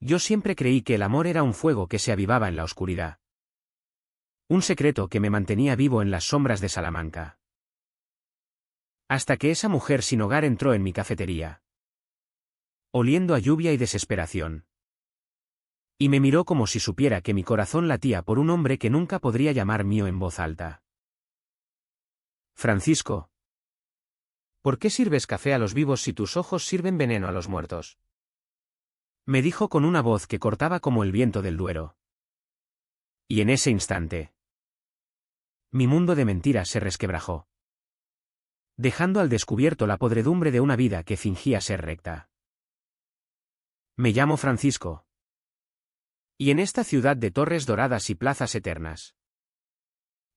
Yo siempre creí que el amor era un fuego que se avivaba en la oscuridad. Un secreto que me mantenía vivo en las sombras de Salamanca. Hasta que esa mujer sin hogar entró en mi cafetería, oliendo a lluvia y desesperación. Y me miró como si supiera que mi corazón latía por un hombre que nunca podría llamar mío en voz alta. Francisco. ¿Por qué sirves café a los vivos si tus ojos sirven veneno a los muertos? Me dijo con una voz que cortaba como el viento del Duero. Y en ese instante, mi mundo de mentiras se resquebrajó, dejando al descubierto la podredumbre de una vida que fingía ser recta. Me llamo Francisco. Y en esta ciudad de torres doradas y plazas eternas,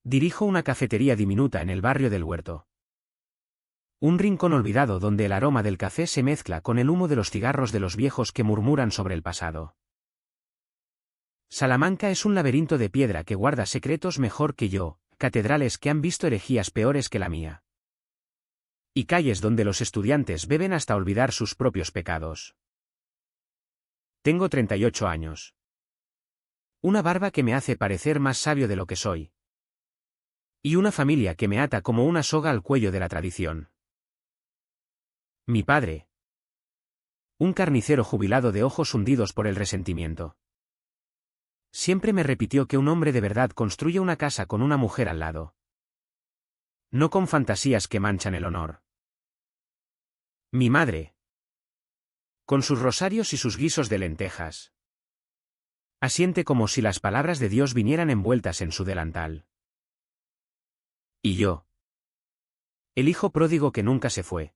dirijo una cafetería diminuta en el barrio del Huerto. Un rincón olvidado donde el aroma del café se mezcla con el humo de los cigarros de los viejos que murmuran sobre el pasado. Salamanca es un laberinto de piedra que guarda secretos mejor que yo, catedrales que han visto herejías peores que la mía. Y calles donde los estudiantes beben hasta olvidar sus propios pecados. Tengo 38 años. Una barba que me hace parecer más sabio de lo que soy. Y una familia que me ata como una soga al cuello de la tradición. Mi padre. Un carnicero jubilado de ojos hundidos por el resentimiento. Siempre me repitió que un hombre de verdad construye una casa con una mujer al lado. No con fantasías que manchan el honor. Mi madre. Con sus rosarios y sus guisos de lentejas. Asiente como si las palabras de Dios vinieran envueltas en su delantal. Y yo. El hijo pródigo que nunca se fue.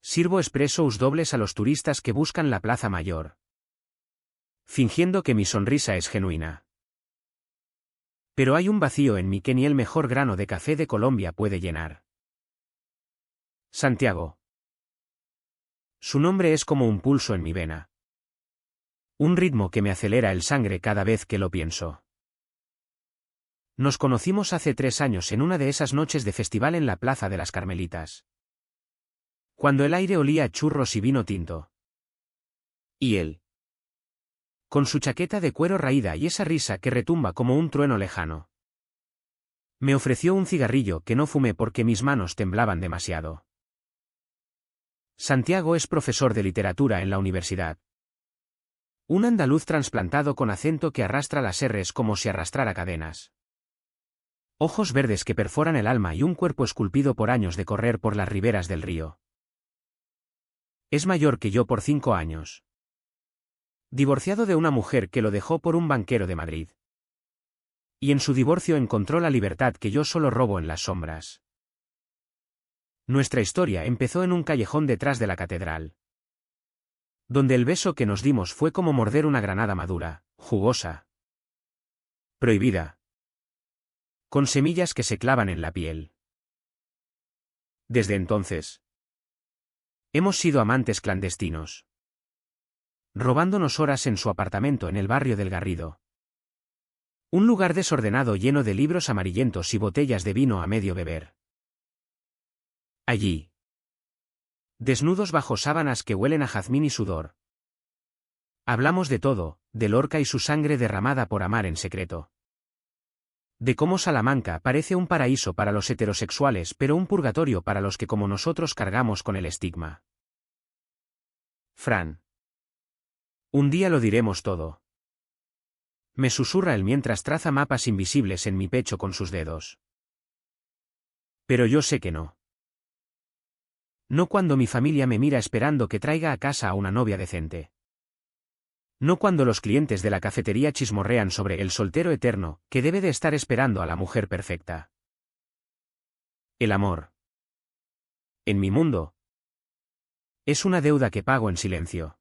Sirvo expresos dobles a los turistas que buscan la Plaza Mayor, fingiendo que mi sonrisa es genuina. Pero hay un vacío en mí que ni el mejor grano de café de Colombia puede llenar. Santiago. Su nombre es como un pulso en mi vena. Un ritmo que me acelera el sangre cada vez que lo pienso. Nos conocimos hace 3 años en una de esas noches de festival en la Plaza de las Carmelitas. Cuando el aire olía a churros y vino tinto. Y él, con su chaqueta de cuero raída y esa risa que retumba como un trueno lejano, me ofreció un cigarrillo que no fumé porque mis manos temblaban demasiado. Santiago es profesor de literatura en la universidad. Un andaluz trasplantado con acento que arrastra las R's como si arrastrara cadenas. Ojos verdes que perforan el alma y un cuerpo esculpido por años de correr por las riberas del río. Es mayor que yo por 5 años. Divorciado de una mujer que lo dejó por un banquero de Madrid. Y en su divorcio encontró la libertad que yo solo robo en las sombras. Nuestra historia empezó en un callejón detrás de la catedral, donde el beso que nos dimos fue como morder una granada madura, jugosa, prohibida, con semillas que se clavan en la piel. Desde entonces, hemos sido amantes clandestinos, robándonos horas en su apartamento en el barrio del Garrido. Un lugar desordenado lleno de libros amarillentos y botellas de vino a medio beber. Allí, desnudos bajo sábanas que huelen a jazmín y sudor, hablamos de todo, de Lorca y su sangre derramada por amar en secreto. De cómo Salamanca parece un paraíso para los heterosexuales pero un purgatorio para los que como nosotros cargamos con el estigma. Fran. Un día lo diremos todo. Me susurra él mientras traza mapas invisibles en mi pecho con sus dedos. Pero yo sé que no. No cuando mi familia me mira esperando que traiga a casa a una novia decente. No cuando los clientes de la cafetería chismorrean sobre el soltero eterno, que debe de estar esperando a la mujer perfecta. El amor. En mi mundo. Es una deuda que pago en silencio.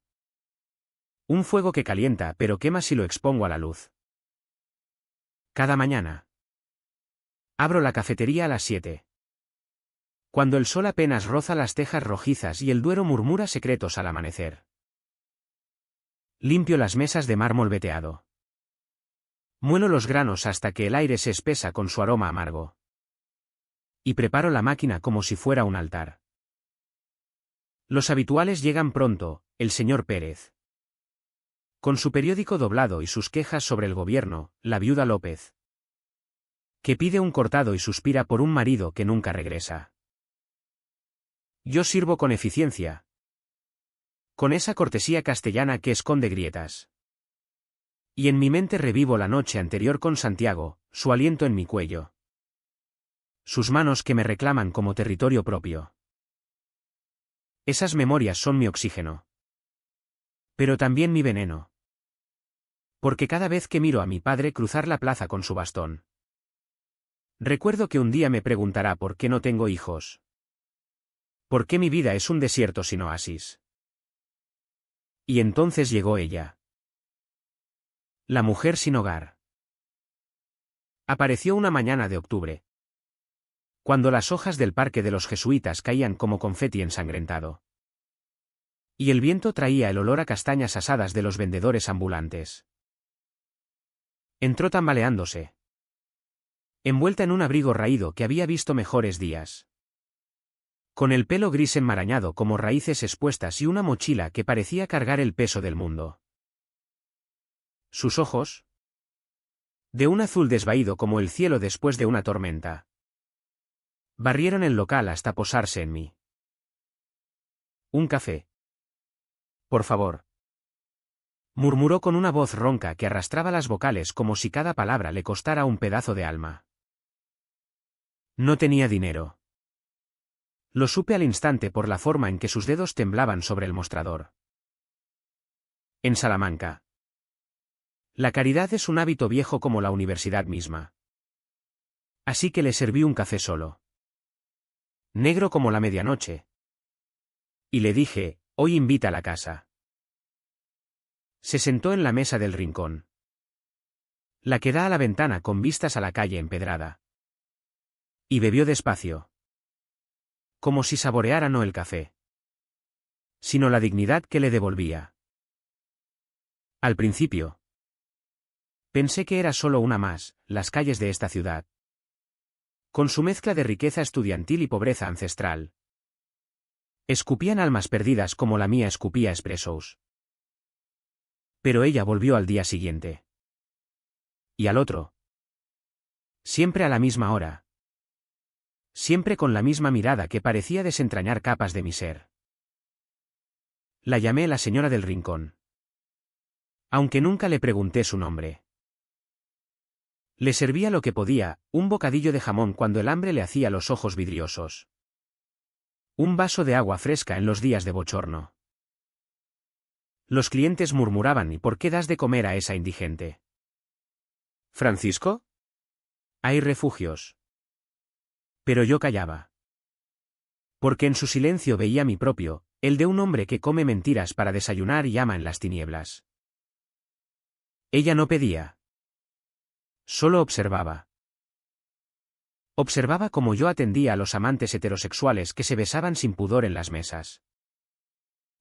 Un fuego que calienta pero quema si lo expongo a la luz. Cada mañana. Abro la cafetería a las 7. Cuando el sol apenas roza las tejas rojizas y el Duero murmura secretos al amanecer. Limpio las mesas de mármol veteado. Muelo los granos hasta que el aire se espesa con su aroma amargo. Y preparo la máquina como si fuera un altar. Los habituales llegan pronto, el señor Pérez. Con su periódico doblado y sus quejas sobre el gobierno, la viuda López, que pide un cortado y suspira por un marido que nunca regresa. Yo sirvo con eficiencia, con esa cortesía castellana que esconde grietas. Y en mi mente revivo la noche anterior con Santiago, su aliento en mi cuello, sus manos que me reclaman como territorio propio. Esas memorias son mi oxígeno, pero también mi veneno. Porque cada vez que miro a mi padre cruzar la plaza con su bastón, recuerdo que un día me preguntará por qué no tengo hijos. ¿Por qué mi vida es un desierto sin oasis? Y entonces llegó ella. La mujer sin hogar. Apareció una mañana de octubre, cuando las hojas del parque de los jesuitas caían como confeti ensangrentado. Y el viento traía el olor a castañas asadas de los vendedores ambulantes. Entró tambaleándose, envuelta en un abrigo raído que había visto mejores días, con el pelo gris enmarañado como raíces expuestas y una mochila que parecía cargar el peso del mundo. Sus ojos, de un azul desvaído como el cielo después de una tormenta, barrieron el local hasta posarse en mí. «Un café. Por favor», murmuró con una voz ronca que arrastraba las vocales como si cada palabra le costara un pedazo de alma. No tenía dinero. Lo supe al instante por la forma en que sus dedos temblaban sobre el mostrador. En Salamanca, la caridad es un hábito viejo como la universidad misma. Así que le serví un café solo, negro como la medianoche. Y le dije, hoy invita a la casa. Se sentó en la mesa del rincón, la que da a la ventana con vistas a la calle empedrada. Y bebió despacio, como si saboreara no el café, sino la dignidad que le devolvía. Al principio, pensé que era solo una más, las calles de esta ciudad, con su mezcla de riqueza estudiantil y pobreza ancestral, escupían almas perdidas como la mía escupía espressos. Pero ella volvió al día siguiente. Y al otro. Siempre a la misma hora. Siempre con la misma mirada que parecía desentrañar capas de mi ser. La llamé la señora del rincón, aunque nunca le pregunté su nombre. Le servía lo que podía, un bocadillo de jamón cuando el hambre le hacía los ojos vidriosos. Un vaso de agua fresca en los días de bochorno. Los clientes murmuraban: ¿y por qué das de comer a esa indigente? ¿Francisco? Hay refugios. Pero yo callaba. Porque en su silencio veía mi propio, el de un hombre que come mentiras para desayunar y ama en las tinieblas. Ella no pedía. Solo observaba. Observaba cómo yo atendía a los amantes heterosexuales que se besaban sin pudor en las mesas.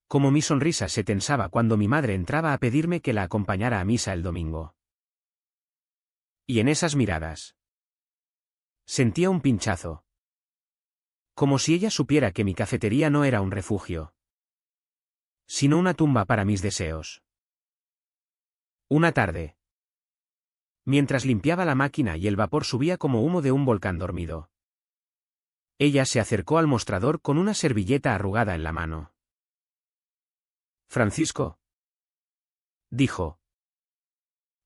Cómo mi sonrisa se tensaba cuando mi madre entraba a pedirme que la acompañara a misa el domingo. Y en esas miradas sentía un pinchazo. Como si ella supiera que mi cafetería no era un refugio, sino una tumba para mis deseos. Una tarde, mientras limpiaba la máquina y el vapor subía como humo de un volcán dormido, ella se acercó al mostrador con una servilleta arrugada en la mano. «Francisco», dijo.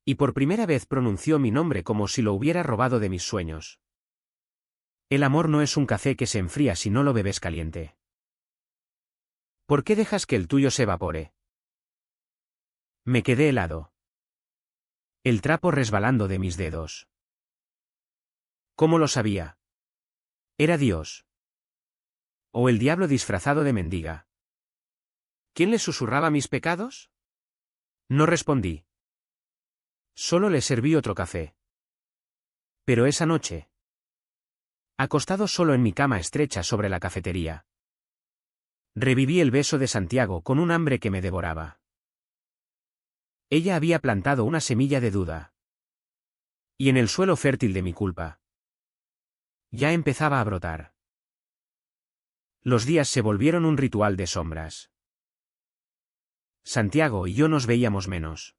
Y por primera vez pronunció mi nombre como si lo hubiera robado de mis sueños. El amor no es un café que se enfría si no lo bebes caliente. ¿Por qué dejas que el tuyo se evapore? Me quedé helado, el trapo resbalando de mis dedos. ¿Cómo lo sabía? ¿Era Dios? ¿O el diablo disfrazado de mendiga? ¿Quién le susurraba mis pecados? No respondí. Solo le serví otro café. Pero esa noche, acostado solo en mi cama estrecha sobre la cafetería, reviví el beso de Santiago con un hambre que me devoraba. Ella había plantado una semilla de duda. Y en el suelo fértil de mi culpa, ya empezaba a brotar. Los días se volvieron un ritual de sombras. Santiago y yo nos veíamos menos.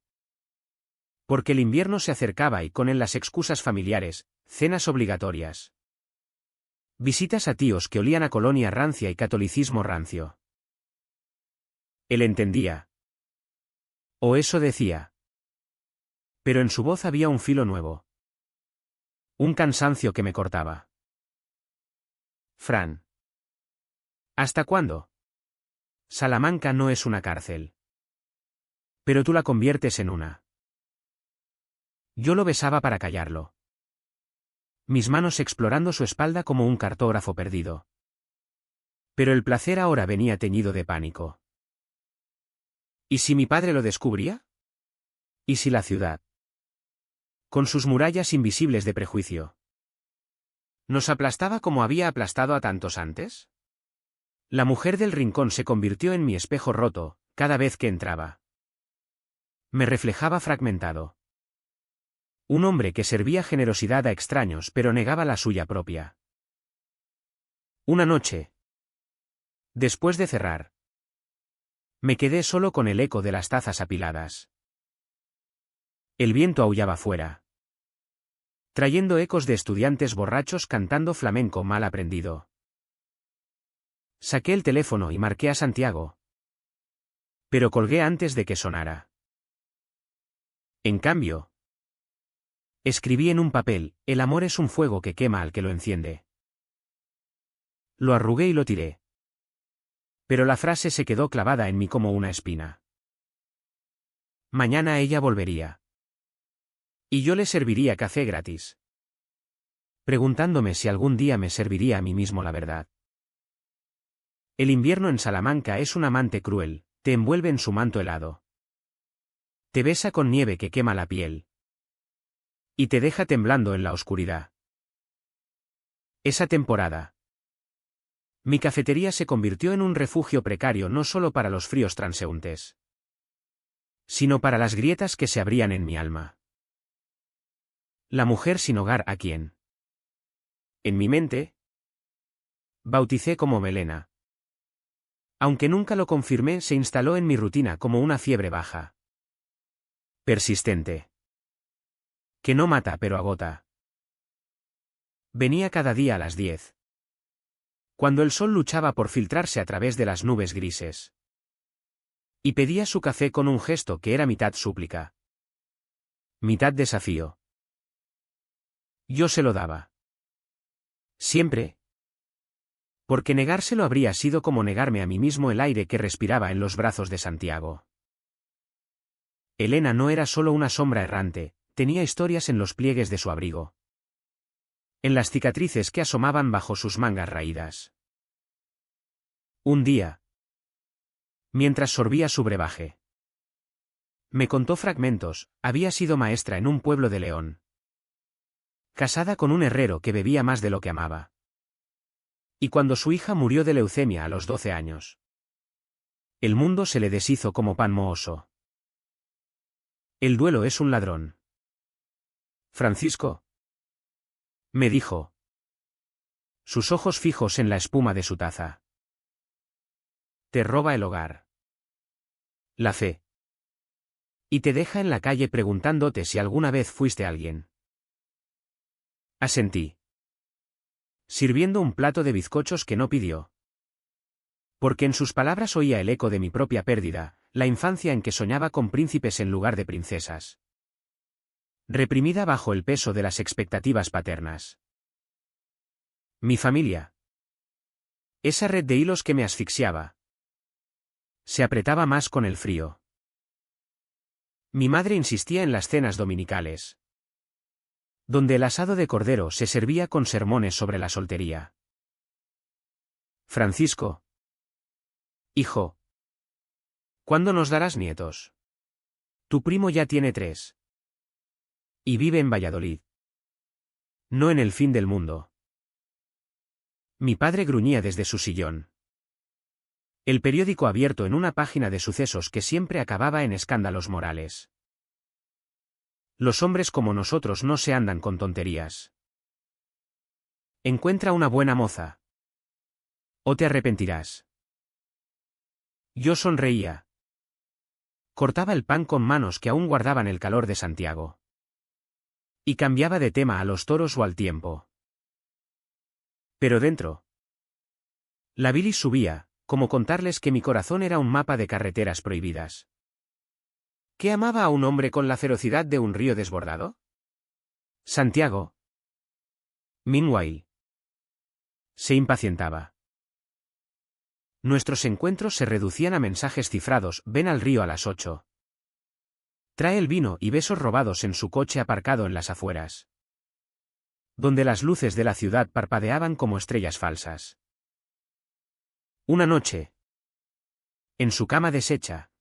Porque el invierno se acercaba y con él las excusas familiares, cenas obligatorias. Visitas a tíos que olían a colonia rancia y catolicismo rancio. Él entendía. O eso decía. Pero en su voz había un filo nuevo. Un cansancio que me cortaba. Fran. ¿Hasta cuándo? Salamanca no es una cárcel. Pero tú la conviertes en una. Yo lo besaba para callarlo. Mis manos explorando su espalda como un cartógrafo perdido. Pero el placer ahora venía teñido de pánico. ¿Y si mi padre lo descubría? ¿Y si la ciudad? Con sus murallas invisibles de prejuicio. ¿Nos aplastaba como había aplastado a tantos antes? La mujer del rincón se convirtió en mi espejo roto, cada vez que entraba. Me reflejaba fragmentado. Un hombre que servía generosidad a extraños pero negaba la suya propia. Una noche. Después de cerrar. Me quedé solo con el eco de las tazas apiladas. El viento aullaba fuera. Trayendo ecos de estudiantes borrachos cantando flamenco mal aprendido. Saqué el teléfono y marqué a Santiago. Pero colgué antes de que sonara. En cambio, escribí en un papel: el amor es un fuego que quema al que lo enciende. Lo arrugué y lo tiré. Pero la frase se quedó clavada en mí como una espina. Mañana ella volvería. Y yo le serviría café gratis. Preguntándome si algún día me serviría a mí mismo la verdad. El invierno en Salamanca es un amante cruel, te envuelve en su manto helado. Te besa con nieve que quema la piel. Y te deja temblando en la oscuridad. Esa temporada. Mi cafetería se convirtió en un refugio precario no solo para los fríos transeúntes, sino para las grietas que se abrían en mi alma. La mujer sin hogar a quien, en mi mente, bauticé como Melena. Aunque nunca lo confirmé, se instaló en mi rutina como una fiebre baja. Persistente. Que no mata pero agota. Venía cada día a las 10. Cuando el sol luchaba por filtrarse a través de las nubes grises. Y pedía su café con un gesto que era mitad súplica, mitad desafío. Yo se lo daba. Siempre. Porque negárselo habría sido como negarme a mí mismo el aire que respiraba en los brazos de Santiago. Elena no era solo una sombra errante, tenía historias en los pliegues de su abrigo. En las cicatrices que asomaban bajo sus mangas raídas. Un día, mientras sorbía su brebaje, me contó fragmentos: había sido maestra en un pueblo de León. Casada con un herrero que bebía más de lo que amaba. Y cuando su hija murió de leucemia a los 12 años. El mundo se le deshizo como pan mohoso. El duelo es un ladrón. Francisco. Me dijo. Sus ojos fijos en la espuma de su taza. Te roba el hogar. La fe. Y te deja en la calle preguntándote si alguna vez fuiste alguien. Asentí. Sirviendo un plato de bizcochos que no pidió. Porque en sus palabras oía el eco de mi propia pérdida, la infancia en que soñaba con príncipes en lugar de princesas. Reprimida bajo el peso de las expectativas paternas. Mi familia. Esa red de hilos que me asfixiaba. Se apretaba más con el frío. Mi madre insistía en las cenas dominicales, donde el asado de cordero se servía con sermones sobre la soltería. Francisco. Hijo. ¿Cuándo nos darás nietos? Tu primo ya tiene 3. Y vive en Valladolid. No en el fin del mundo. Mi padre gruñía desde su sillón. El periódico abierto en una página de sucesos que siempre acababa en escándalos morales. Los hombres como nosotros no se andan con tonterías. Encuentra una buena moza. O te arrepentirás. Yo sonreía. Cortaba el pan con manos que aún guardaban el calor de Santiago. Y cambiaba de tema a los toros o al tiempo. Pero dentro. La bilis subía, como contarles que mi corazón era un mapa de carreteras prohibidas. ¿Qué amaba a un hombre con la ferocidad de un río desbordado? Santiago. Meanwhile. Se impacientaba. Nuestros encuentros se reducían a mensajes cifrados: ven al río a las 8. Trae el vino y besos robados en su coche aparcado en las afueras, donde las luces de la ciudad parpadeaban como estrellas falsas. Una noche, en su cama deshecha,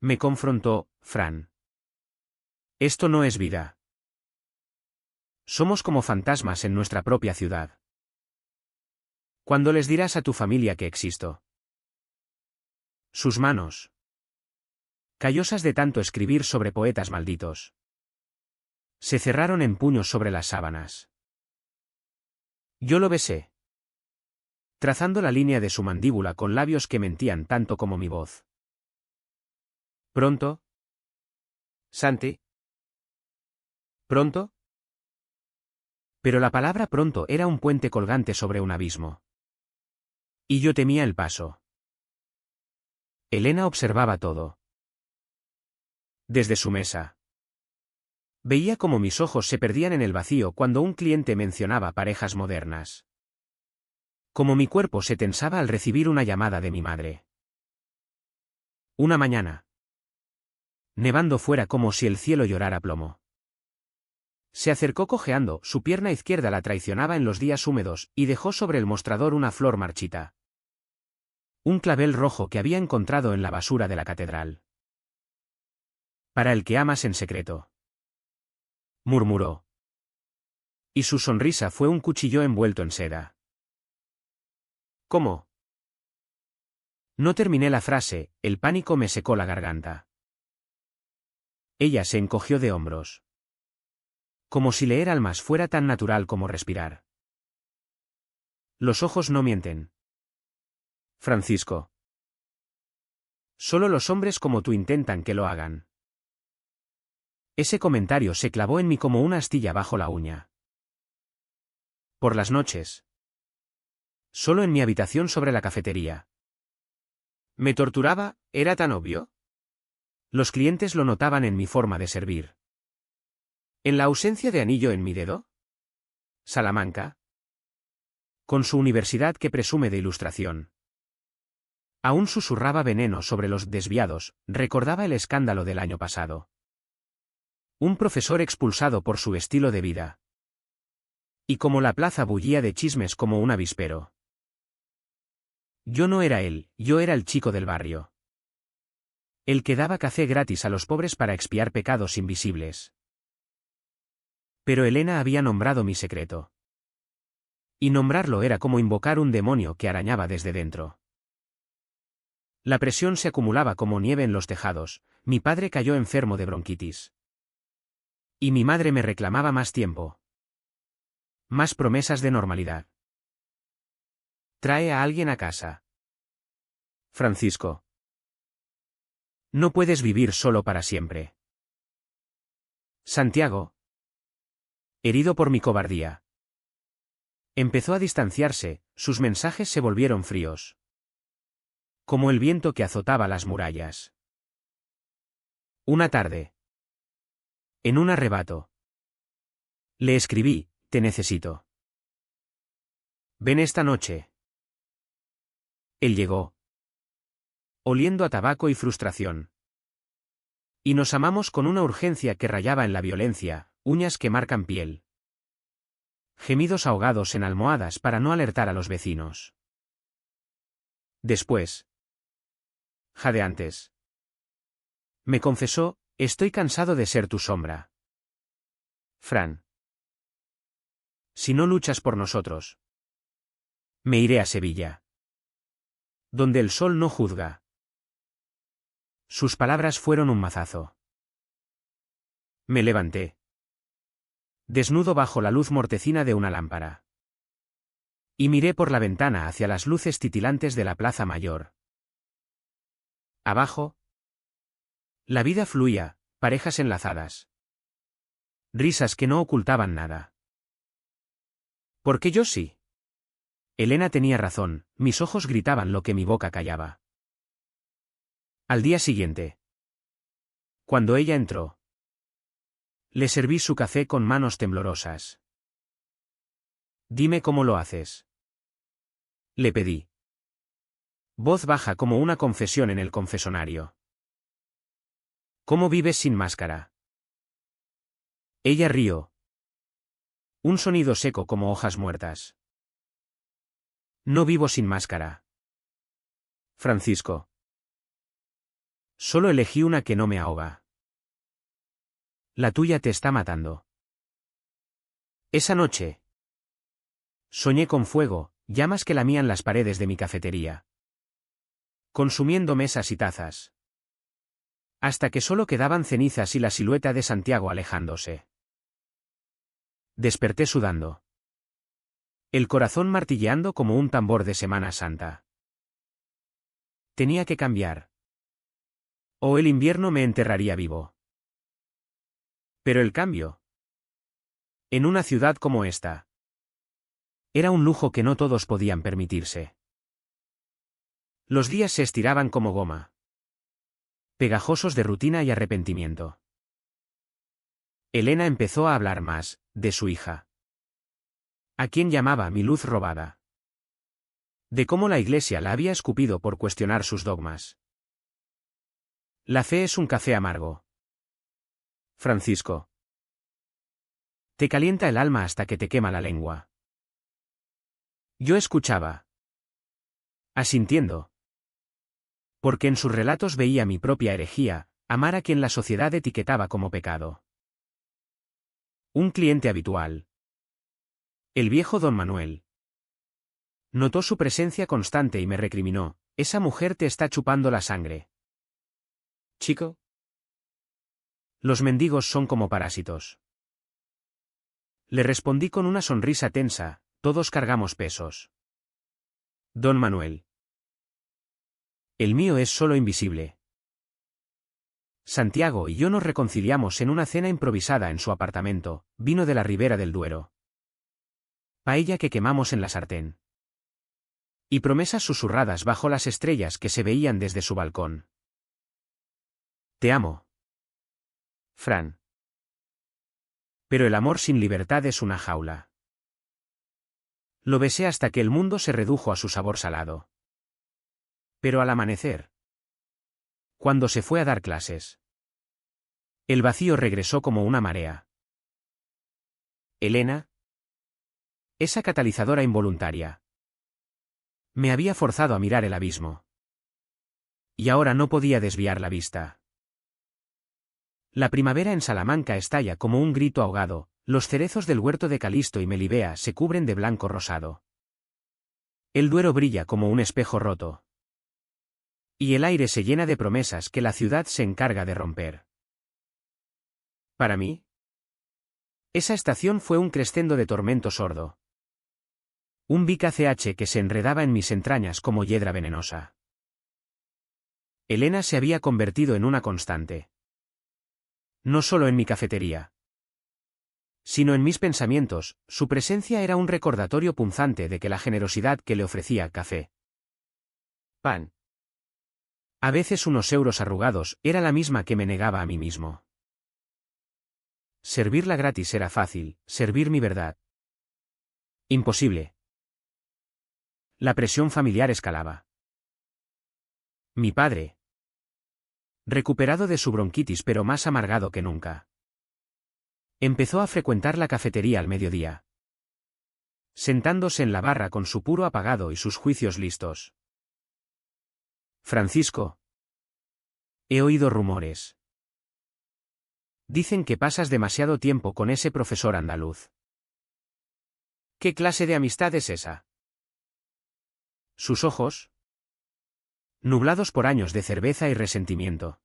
me confrontó: Fran. Esto no es vida. Somos como fantasmas en nuestra propia ciudad. ¿Cuándo les dirás a tu familia que existo? Sus manos, callosas de tanto escribir sobre poetas malditos, se cerraron en puños sobre las sábanas. Yo lo besé, trazando la línea de su mandíbula con labios que mentían tanto como mi voz. ¿Pronto? Santi. ¿Pronto? Pero la palabra pronto era un puente colgante sobre un abismo. Y yo temía el paso. Elena observaba todo. Desde su mesa. Veía cómo mis ojos se perdían en el vacío cuando un cliente mencionaba parejas modernas. Como mi cuerpo se tensaba al recibir una llamada de mi madre. Una mañana. Nevando fuera como si el cielo llorara plomo. Se acercó cojeando, su pierna izquierda la traicionaba en los días húmedos, y dejó sobre el mostrador una flor marchita. Un clavel rojo que había encontrado en la basura de la catedral. Para el que amas en secreto. Murmuró. Y su sonrisa fue un cuchillo envuelto en seda. ¿Cómo? No terminé la frase, el pánico me secó la garganta. Ella se encogió de hombros. Como si leer almas fuera tan natural como respirar. Los ojos no mienten. Francisco. Solo los hombres como tú intentan que lo hagan. Ese comentario se clavó en mí como una astilla bajo la uña. Por las noches. Solo en mi habitación sobre la cafetería. ¿Me torturaba? ¿Era tan obvio? Los clientes lo notaban en mi forma de servir. ¿En la ausencia de anillo en mi dedo? Salamanca. Con su universidad que presume de ilustración. Aún susurraba veneno sobre los desviados, recordaba el escándalo del año pasado. Un profesor expulsado por su estilo de vida. Y como la plaza bullía de chismes como un avispero. Yo no era él, yo era el chico del barrio. El que daba café gratis a los pobres para expiar pecados invisibles. Pero Elena había nombrado mi secreto. Y nombrarlo era como invocar un demonio que arañaba desde dentro. La presión se acumulaba como nieve en los tejados, mi padre cayó enfermo de bronquitis. Y mi madre me reclamaba más tiempo. Más promesas de normalidad. Trae a alguien a casa. Francisco. No puedes vivir solo para siempre. Santiago. Herido por mi cobardía. Empezó a distanciarse, sus mensajes se volvieron fríos. Como el viento que azotaba las murallas. Una tarde. En un arrebato. Le escribí, te necesito. Ven esta noche. Él llegó. Oliendo a tabaco y frustración. Y nos amamos con una urgencia que rayaba en la violencia, uñas que marcan piel. Gemidos ahogados en almohadas para no alertar a los vecinos. Después. Jadeantes. Me confesó, estoy cansado de ser tu sombra. Fran. Si no luchas por nosotros. Me iré a Sevilla. Donde el sol no juzga. Sus palabras fueron un mazazo. Me levanté. Desnudo bajo la luz mortecina de una lámpara. Y miré por la ventana hacia las luces titilantes de la Plaza Mayor. Abajo. La vida fluía, parejas enlazadas. Risas que no ocultaban nada. ¿Por qué yo sí? Elena tenía razón, mis ojos gritaban lo que mi boca callaba. Al día siguiente. Cuando ella entró, le serví su café con manos temblorosas. Dime cómo lo haces. Le pedí. Voz baja como una confesión en el confesonario. ¿Cómo vives sin máscara? Ella rió. Un sonido seco como hojas muertas. No vivo sin máscara. Francisco. Solo elegí una que no me ahoga. La tuya te está matando. Esa noche. Soñé con fuego, llamas que lamían las paredes de mi cafetería. Consumiendo mesas y tazas. Hasta que solo quedaban cenizas y la silueta de Santiago alejándose. Desperté sudando. El corazón martilleando como un tambor de Semana Santa. Tenía que cambiar. O el invierno me enterraría vivo. Pero el cambio. En una ciudad como esta. Era un lujo que no todos podían permitirse. Los días se estiraban como goma. Pegajosos de rutina y arrepentimiento. Elena empezó a hablar más, de su hija. A quien llamaba mi luz robada. De cómo la iglesia la había escupido por cuestionar sus dogmas. La fe es un café amargo. Francisco. Te calienta el alma hasta que te quema la lengua. Yo escuchaba. Asintiendo. Porque en sus relatos veía mi propia herejía, amar a quien la sociedad etiquetaba como pecado. Un cliente habitual. El viejo don Manuel. Notó su presencia constante y me recriminó, esa mujer te está chupando la sangre. Chico. Los mendigos son como parásitos. Le respondí con una sonrisa tensa, todos cargamos pesos. Don Manuel. El mío es solo invisible. Santiago y yo nos reconciliamos en una cena improvisada en su apartamento, vino de la Ribera del Duero. Paella que quemamos en la sartén. Y promesas susurradas bajo las estrellas que se veían desde su balcón. Te amo. Fran. Pero el amor sin libertad es una jaula. Lo besé hasta que el mundo se redujo a su sabor salado. Pero al amanecer. Cuando se fue a dar clases. El vacío regresó como una marea. Elena. Esa catalizadora involuntaria. Me había forzado a mirar el abismo. Y ahora no podía desviar la vista. La primavera en Salamanca estalla como un grito ahogado, los cerezos del huerto de Calisto y Melibea se cubren de blanco rosado. El Duero brilla como un espejo roto. Y el aire se llena de promesas que la ciudad se encarga de romper. Para mí, esa estación fue un crescendo de tormento sordo. Un BKCH que se enredaba en mis entrañas como hiedra venenosa. Elena se había convertido en una constante. No solo en mi cafetería, sino en mis pensamientos, su presencia era un recordatorio punzante de que la generosidad que le ofrecía café, pan, a veces unos euros arrugados, era la misma que me negaba a mí mismo. Servirla gratis era fácil, servir mi verdad. Imposible. La presión familiar escalaba. Mi padre, recuperado de su bronquitis pero más amargado que nunca, empezó a frecuentar la cafetería al mediodía. Sentándose en la barra con su puro apagado y sus juicios listos. Francisco. He oído rumores. Dicen que pasas demasiado tiempo con ese profesor andaluz. ¿Qué clase de amistad es esa? Sus ojos, nublados por años de cerveza y resentimiento,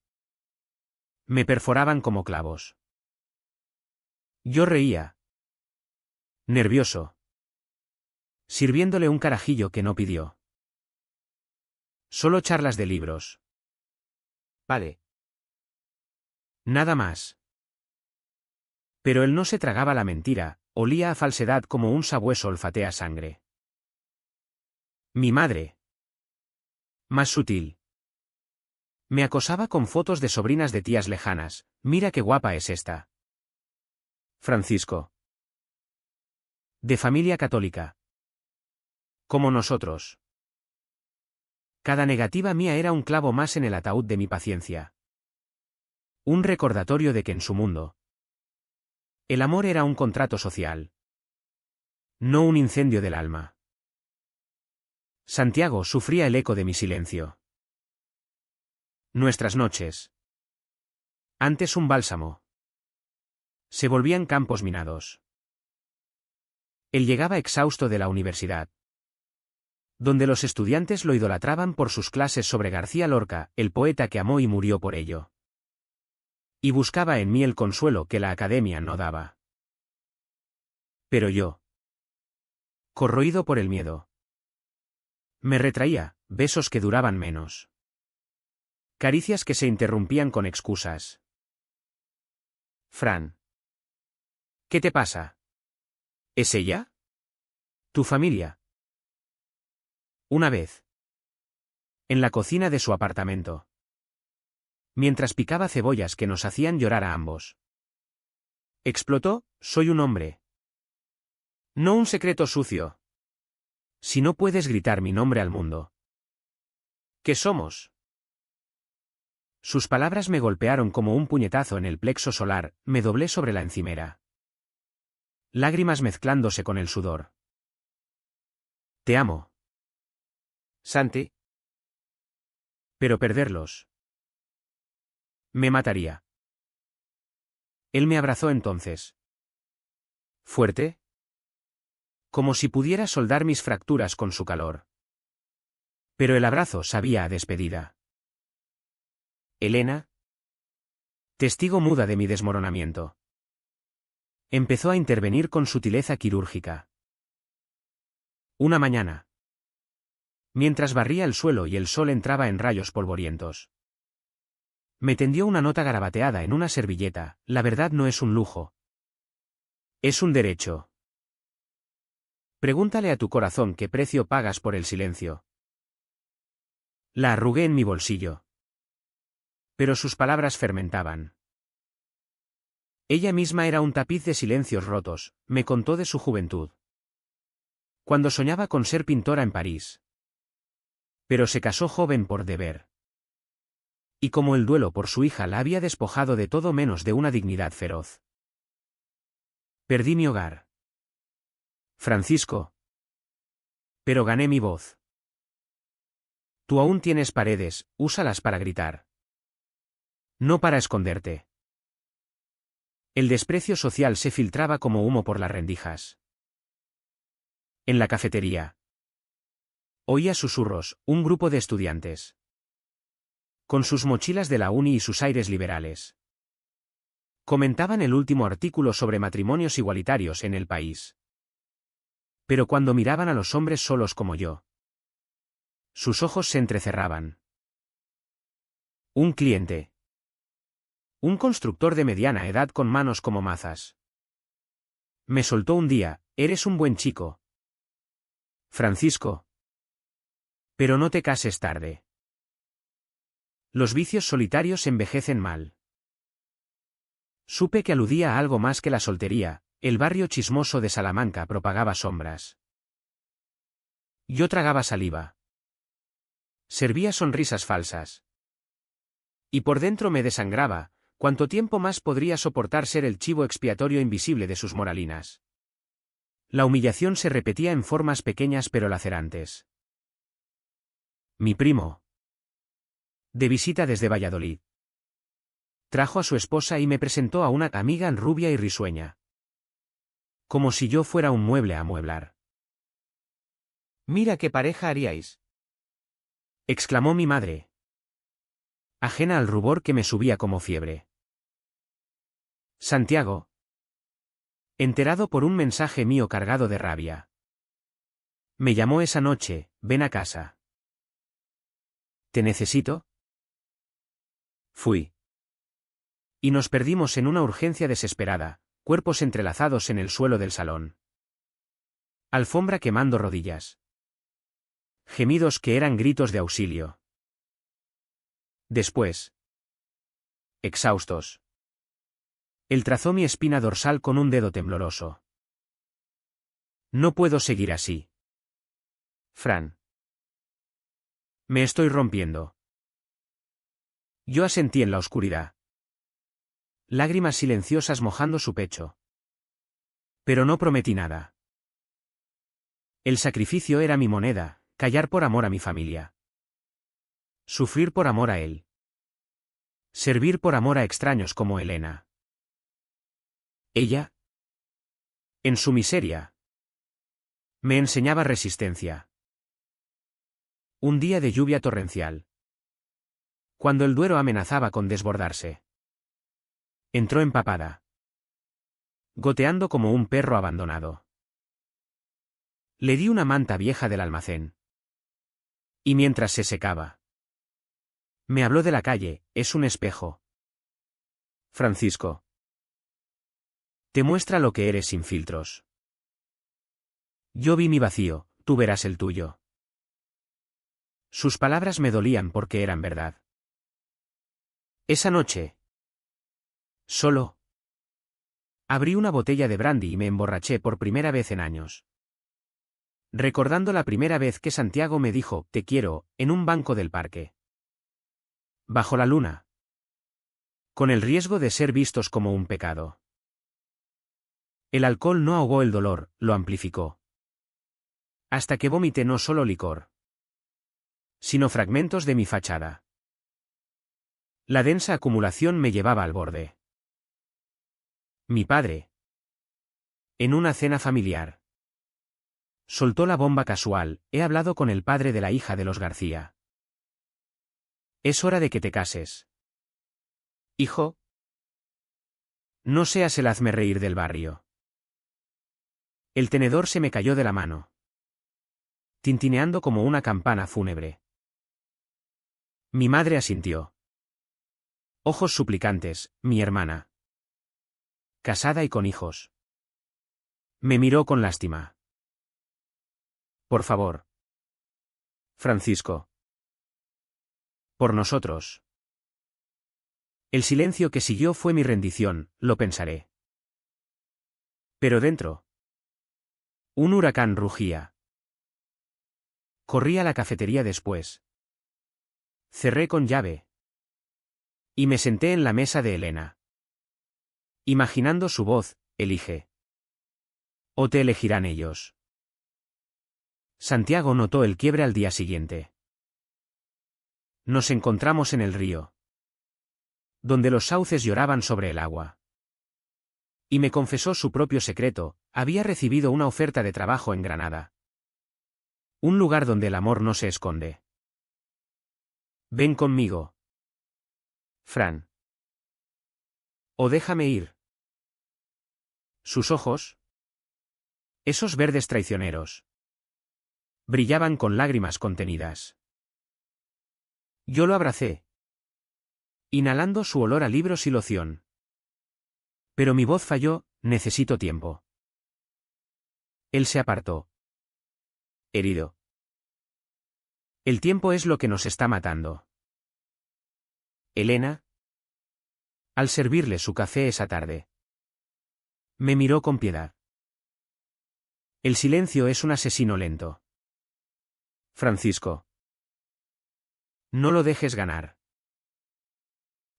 me perforaban como clavos. Yo reía. Nervioso. Sirviéndole un carajillo que no pidió. Solo charlas de libros. Vale. Nada más. Pero él no se tragaba la mentira, olía a falsedad como un sabueso olfatea sangre. Mi madre. Más sutil. Me acosaba con fotos de sobrinas de tías lejanas. Mira qué guapa es esta. Francisco. De familia católica. Como nosotros. Cada negativa mía era un clavo más en el ataúd de mi paciencia. Un recordatorio de que en su mundo, el amor era un contrato social. No un incendio del alma. Santiago sufría el eco de mi silencio. Nuestras noches. Antes un bálsamo. Se volvían campos minados. Él llegaba exhausto de la universidad, donde los estudiantes lo idolatraban por sus clases sobre García Lorca, el poeta que amó y murió por ello. Y buscaba en mí el consuelo que la academia no daba. Pero yo, corroído por el miedo, me retraía, besos que duraban menos. Caricias que se interrumpían con excusas. Fran. ¿Qué te pasa? ¿Es ella? ¿Tu familia? Una vez. En la cocina de su apartamento. Mientras picaba cebollas que nos hacían llorar a ambos. Explotó, soy un hombre. No un secreto sucio. Si no puedes gritar mi nombre al mundo. ¿Qué somos? Sus palabras me golpearon como un puñetazo en el plexo solar, me doblé sobre la encimera. Lágrimas mezclándose con el sudor. Te amo. Santi. Pero perderlos. Me mataría. Él me abrazó entonces. Fuerte. Como si pudiera soldar mis fracturas con su calor. Pero el abrazo sabía a despedida. Elena. Testigo muda de mi desmoronamiento. Empezó a intervenir con sutileza quirúrgica. Una mañana. Mientras barría el suelo y el sol entraba en rayos polvorientos. Me tendió una nota garabateada en una servilleta, la verdad no es un lujo. Es un derecho. Pregúntale a tu corazón qué precio pagas por el silencio. La arrugué en mi bolsillo. Pero sus palabras fermentaban. Ella misma era un tapiz de silencios rotos, me contó de su juventud. Cuando soñaba con ser pintora en París. Pero se casó joven por deber. Y como el duelo por su hija la había despojado de todo menos de una dignidad feroz. Perdí mi hogar. Francisco. Pero gané mi voz. Tú aún tienes paredes, úsalas para gritar. No para esconderte. El desprecio social se filtraba como humo por las rendijas. En la cafetería. Oía susurros, un grupo de estudiantes. Con sus mochilas de la uni y sus aires liberales. Comentaban el último artículo sobre matrimonios igualitarios en el país. Pero cuando miraban a los hombres solos como yo, sus ojos se entrecerraban. Un cliente. Un constructor de mediana edad con manos como mazas. Me soltó un día, eres un buen chico. Francisco. Pero no te cases tarde. Los vicios solitarios envejecen mal. Supe que aludía a algo más que la soltería, el barrio chismoso de Salamanca propagaba sombras. Yo tragaba saliva. Servía sonrisas falsas. Y por dentro me desangraba, ¿cuánto tiempo más podría soportar ser el chivo expiatorio invisible de sus moralinas? La humillación se repetía en formas pequeñas pero lacerantes. Mi primo. De visita desde Valladolid. Trajo a su esposa y me presentó a una amiga rubia y risueña. Como si yo fuera un mueble a amueblar. Mira qué pareja haríais. Exclamó mi madre. Ajena al rubor que me subía como fiebre. Santiago. Enterado por un mensaje mío cargado de rabia. Me llamó esa noche, ven a casa. ¿Te necesito? Fui. Y nos perdimos en una urgencia desesperada, cuerpos entrelazados en el suelo del salón. Alfombra quemando rodillas. Gemidos que eran gritos de auxilio. Después. Exhaustos. Él trazó mi espina dorsal con un dedo tembloroso. No puedo seguir así. Fran. Me estoy rompiendo. Yo asentí en la oscuridad. Lágrimas silenciosas mojando su pecho. Pero no prometí nada. El sacrificio era mi moneda, callar por amor a mi familia. Sufrir por amor a él. Servir por amor a extraños como Elena. Ella, en su miseria, me enseñaba resistencia. Un día de lluvia torrencial. Cuando el Duero amenazaba con desbordarse. Entró empapada. Goteando como un perro abandonado. Le di una manta vieja del almacén. Y mientras se secaba. Me habló de la calle, es un espejo. Francisco. Te muestra lo que eres sin filtros. Yo vi mi vacío, tú verás el tuyo. Sus palabras me dolían porque eran verdad. Esa noche. Solo. Abrí una botella de brandy y me emborraché por primera vez en años. Recordando la primera vez que Santiago me dijo, te quiero, en un banco del parque. Bajo la luna. Con el riesgo de ser vistos como un pecado. El alcohol no ahogó el dolor, lo amplificó. Hasta que vomité no solo licor, sino fragmentos de mi fachada. La densa acumulación me llevaba al borde. Mi padre. En una cena familiar. Soltó la bomba casual, he hablado con el padre de la hija de los García. Es hora de que te cases. Hijo. No seas el hazmerreír del barrio. El tenedor se me cayó de la mano. Tintineando como una campana fúnebre. Mi madre asintió. Ojos suplicantes, mi hermana. Casada y con hijos. Me miró con lástima. Por favor. Francisco. Por nosotros. El silencio que siguió fue mi rendición, lo pensaré. Pero dentro. Un huracán rugía. Corrí a la cafetería después. Cerré con llave. Y me senté en la mesa de Elena. Imaginando su voz, elige. O te elegirán ellos. Santiago notó el quiebre al día siguiente. Nos encontramos en el río. Donde los sauces lloraban sobre el agua. Y me confesó su propio secreto, había recibido una oferta de trabajo en Granada. Un lugar donde el amor no se esconde. Ven conmigo. Fran. O déjame ir. Sus ojos. Esos verdes traicioneros. Brillaban con lágrimas contenidas. Yo lo abracé. Inhalando su olor a libros y loción. Pero mi voz falló, necesito tiempo. Él se apartó. Herido. El tiempo es lo que nos está matando. Elena. Al servirle su café esa tarde. Me miró con piedad. El silencio es un asesino lento. Francisco. No lo dejes ganar.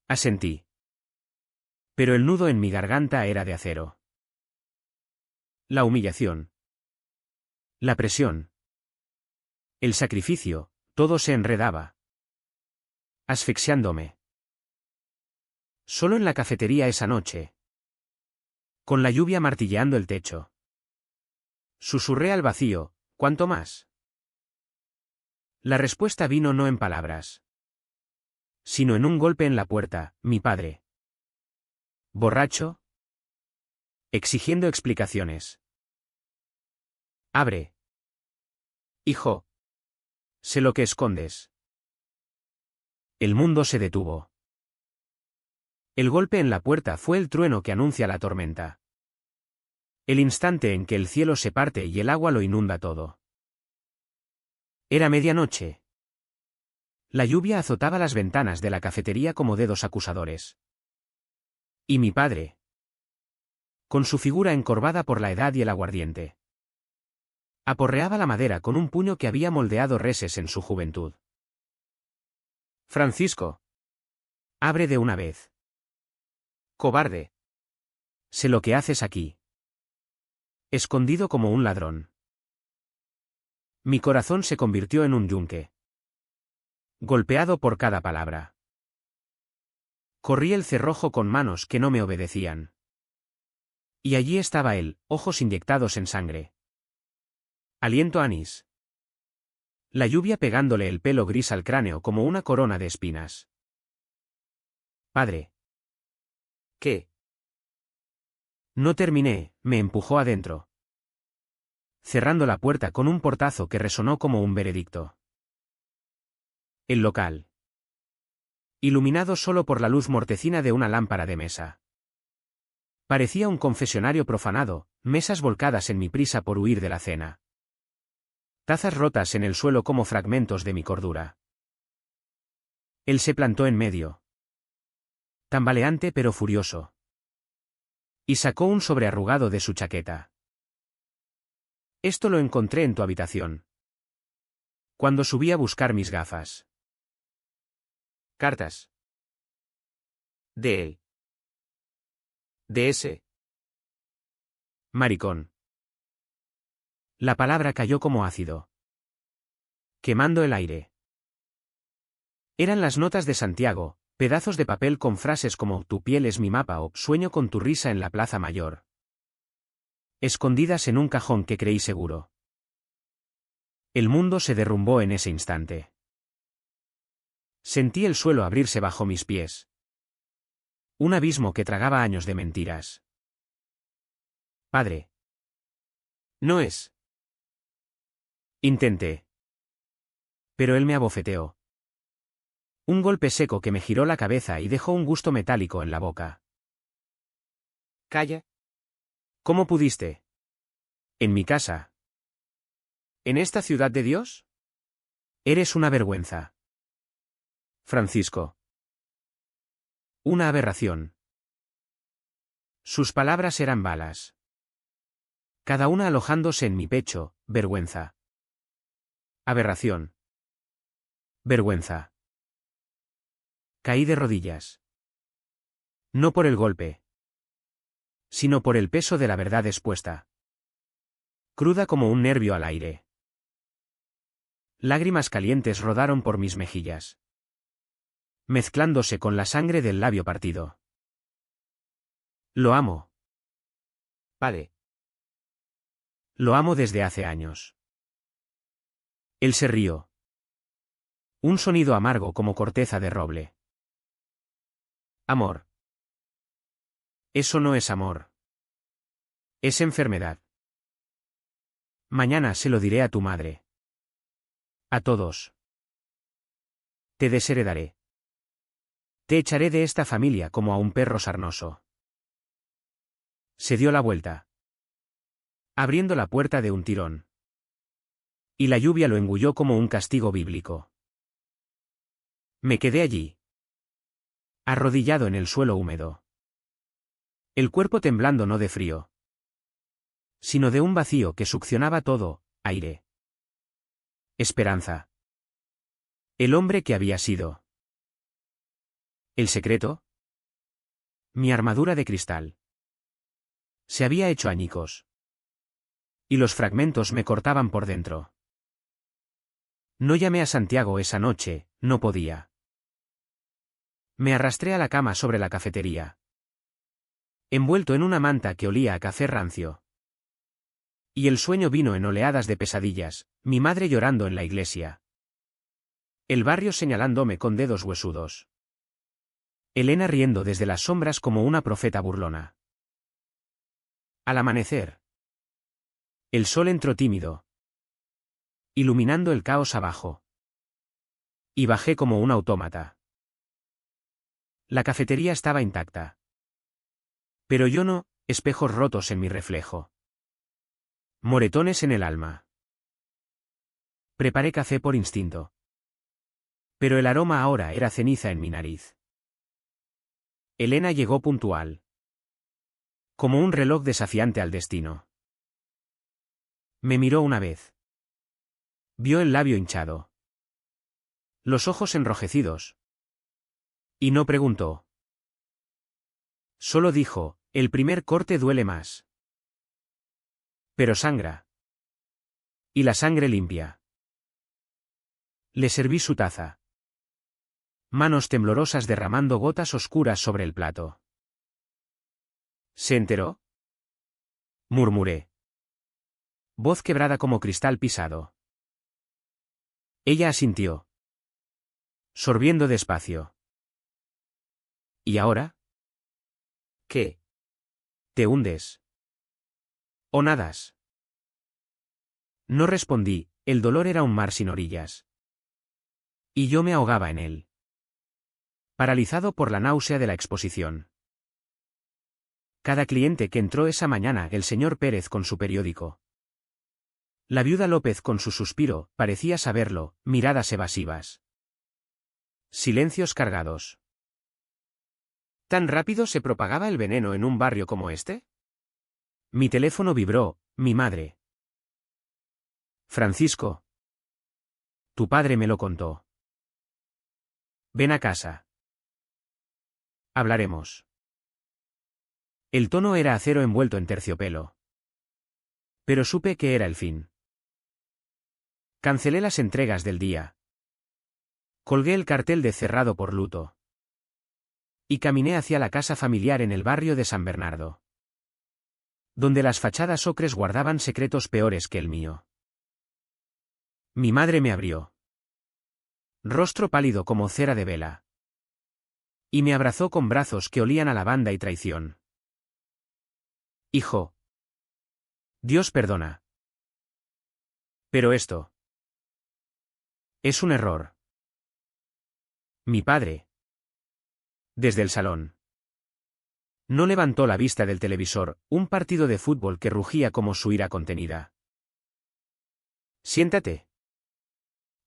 Asentí. Pero el nudo en mi garganta era de acero. La humillación. La presión. El sacrificio, todo se enredaba. Asfixiándome. Solo en la cafetería esa noche. Con la lluvia martilleando el techo. Susurré al vacío, ¿cuánto más? La respuesta vino no en palabras. Sino en un golpe en la puerta, mi padre. ¿Borracho? Exigiendo explicaciones. Abre. Hijo. Sé lo que escondes. El mundo se detuvo. El golpe en la puerta fue el trueno que anuncia la tormenta. El instante en que el cielo se parte y el agua lo inunda todo. Era medianoche. La lluvia azotaba las ventanas de la cafetería como dedos acusadores. Y mi padre, con su figura encorvada por la edad y el aguardiente, aporreaba la madera con un puño que había moldeado reses en su juventud. Francisco, abre de una vez. Cobarde. Sé lo que haces aquí. Escondido como un ladrón. Mi corazón se convirtió en un yunque. Golpeado por cada palabra. Corrí el cerrojo con manos que no me obedecían. Y allí estaba él, ojos inyectados en sangre. Aliento anís. La lluvia pegándole el pelo gris al cráneo como una corona de espinas. Padre. ¿Qué? No terminé, me empujó adentro, cerrando la puerta con un portazo que resonó como un veredicto. El local. Iluminado solo por la luz mortecina de una lámpara de mesa. Parecía un confesionario profanado, mesas volcadas en mi prisa por huir de la cena. Tazas rotas en el suelo como fragmentos de mi cordura. Él se plantó en medio. Tambaleante pero furioso. Y sacó un sobrearrugado de su chaqueta. Esto lo encontré en tu habitación. Cuando subí a buscar mis gafas. Cartas. De él. De ese. Maricón. La palabra cayó como ácido, quemando el aire. Eran las notas de Santiago, pedazos de papel con frases como «Tu piel es mi mapa» o «Sueño con tu risa en la Plaza Mayor», escondidas en un cajón que creí seguro. El mundo se derrumbó en ese instante. Sentí el suelo abrirse bajo mis pies. Un abismo que tragaba años de mentiras. Padre. No es. Intenté. Pero él me abofeteó. Un golpe seco que me giró la cabeza y dejó un gusto metálico en la boca. Calla. ¿Cómo pudiste? En mi casa. ¿En esta ciudad de Dios? Eres una vergüenza. Francisco. Una aberración. Sus palabras eran balas. Cada una alojándose en mi pecho, vergüenza. Aberración. Vergüenza. Caí de rodillas. No por el golpe, sino por el peso de la verdad expuesta. Cruda como un nervio al aire. Lágrimas calientes rodaron por mis mejillas, mezclándose con la sangre del labio partido. Lo amo. Padre. Lo amo desde hace años. Él se rió. Un sonido amargo como corteza de roble. Amor. Eso no es amor. Es enfermedad. Mañana se lo diré a tu madre. A todos. Te desheredaré. Te echaré de esta familia como a un perro sarnoso. Se dio la vuelta, abriendo la puerta de un tirón. Y la lluvia lo engulló como un castigo bíblico. Me quedé allí, arrodillado en el suelo húmedo. El cuerpo temblando no de frío, sino de un vacío que succionaba todo, aire. Esperanza. El hombre que había sido. ¿El secreto? Mi armadura de cristal. Se había hecho añicos. Y los fragmentos me cortaban por dentro. No llamé a Santiago esa noche, no podía. Me arrastré a la cama sobre la cafetería, envuelto en una manta que olía a café rancio. Y el sueño vino en oleadas de pesadillas, mi madre llorando en la iglesia. El barrio señalándome con dedos huesudos. Elena riendo desde las sombras como una profeta burlona. Al amanecer. El sol entró tímido, iluminando el caos abajo. Y bajé como un autómata. La cafetería estaba intacta. Pero yo no, espejos rotos en mi reflejo. Moretones en el alma. Preparé café por instinto. Pero el aroma ahora era ceniza en mi nariz. Elena llegó puntual. Como un reloj desafiante al destino. Me miró una vez. Vio el labio hinchado. Los ojos enrojecidos. Y no preguntó. Solo dijo, el primer corte duele más. Pero sangra. Y la sangre limpia. Le serví su taza. Manos temblorosas derramando gotas oscuras sobre el plato. ¿Se enteró? Murmuré. Voz quebrada como cristal pisado. Ella asintió. Sorbiendo despacio. ¿Y ahora? ¿Qué? ¿Te hundes? ¿O nadas? No respondí, el dolor era un mar sin orillas. Y yo me ahogaba en él. Paralizado por la náusea de la exposición. Cada cliente que entró esa mañana, el señor Pérez con su periódico. La viuda López con su suspiro, parecía saberlo, miradas evasivas. Silencios cargados. ¿Tan rápido se propagaba el veneno en un barrio como este? Mi teléfono vibró, mi madre. Francisco. Tu padre me lo contó. Ven a casa. Hablaremos. El tono era acero envuelto en terciopelo. Pero supe que era el fin. Cancelé las entregas del día. Colgué el cartel de cerrado por luto. Y caminé hacia la casa familiar en el barrio de San Bernardo. Donde las fachadas ocres guardaban secretos peores que el mío. Mi madre me abrió. Rostro pálido como cera de vela. Y me abrazó con brazos que olían a lavanda y traición. Hijo. Dios perdona. Pero esto. Es un error. Mi padre. Desde el salón. No levantó la vista del televisor, un partido de fútbol que rugía como su ira contenida. Siéntate.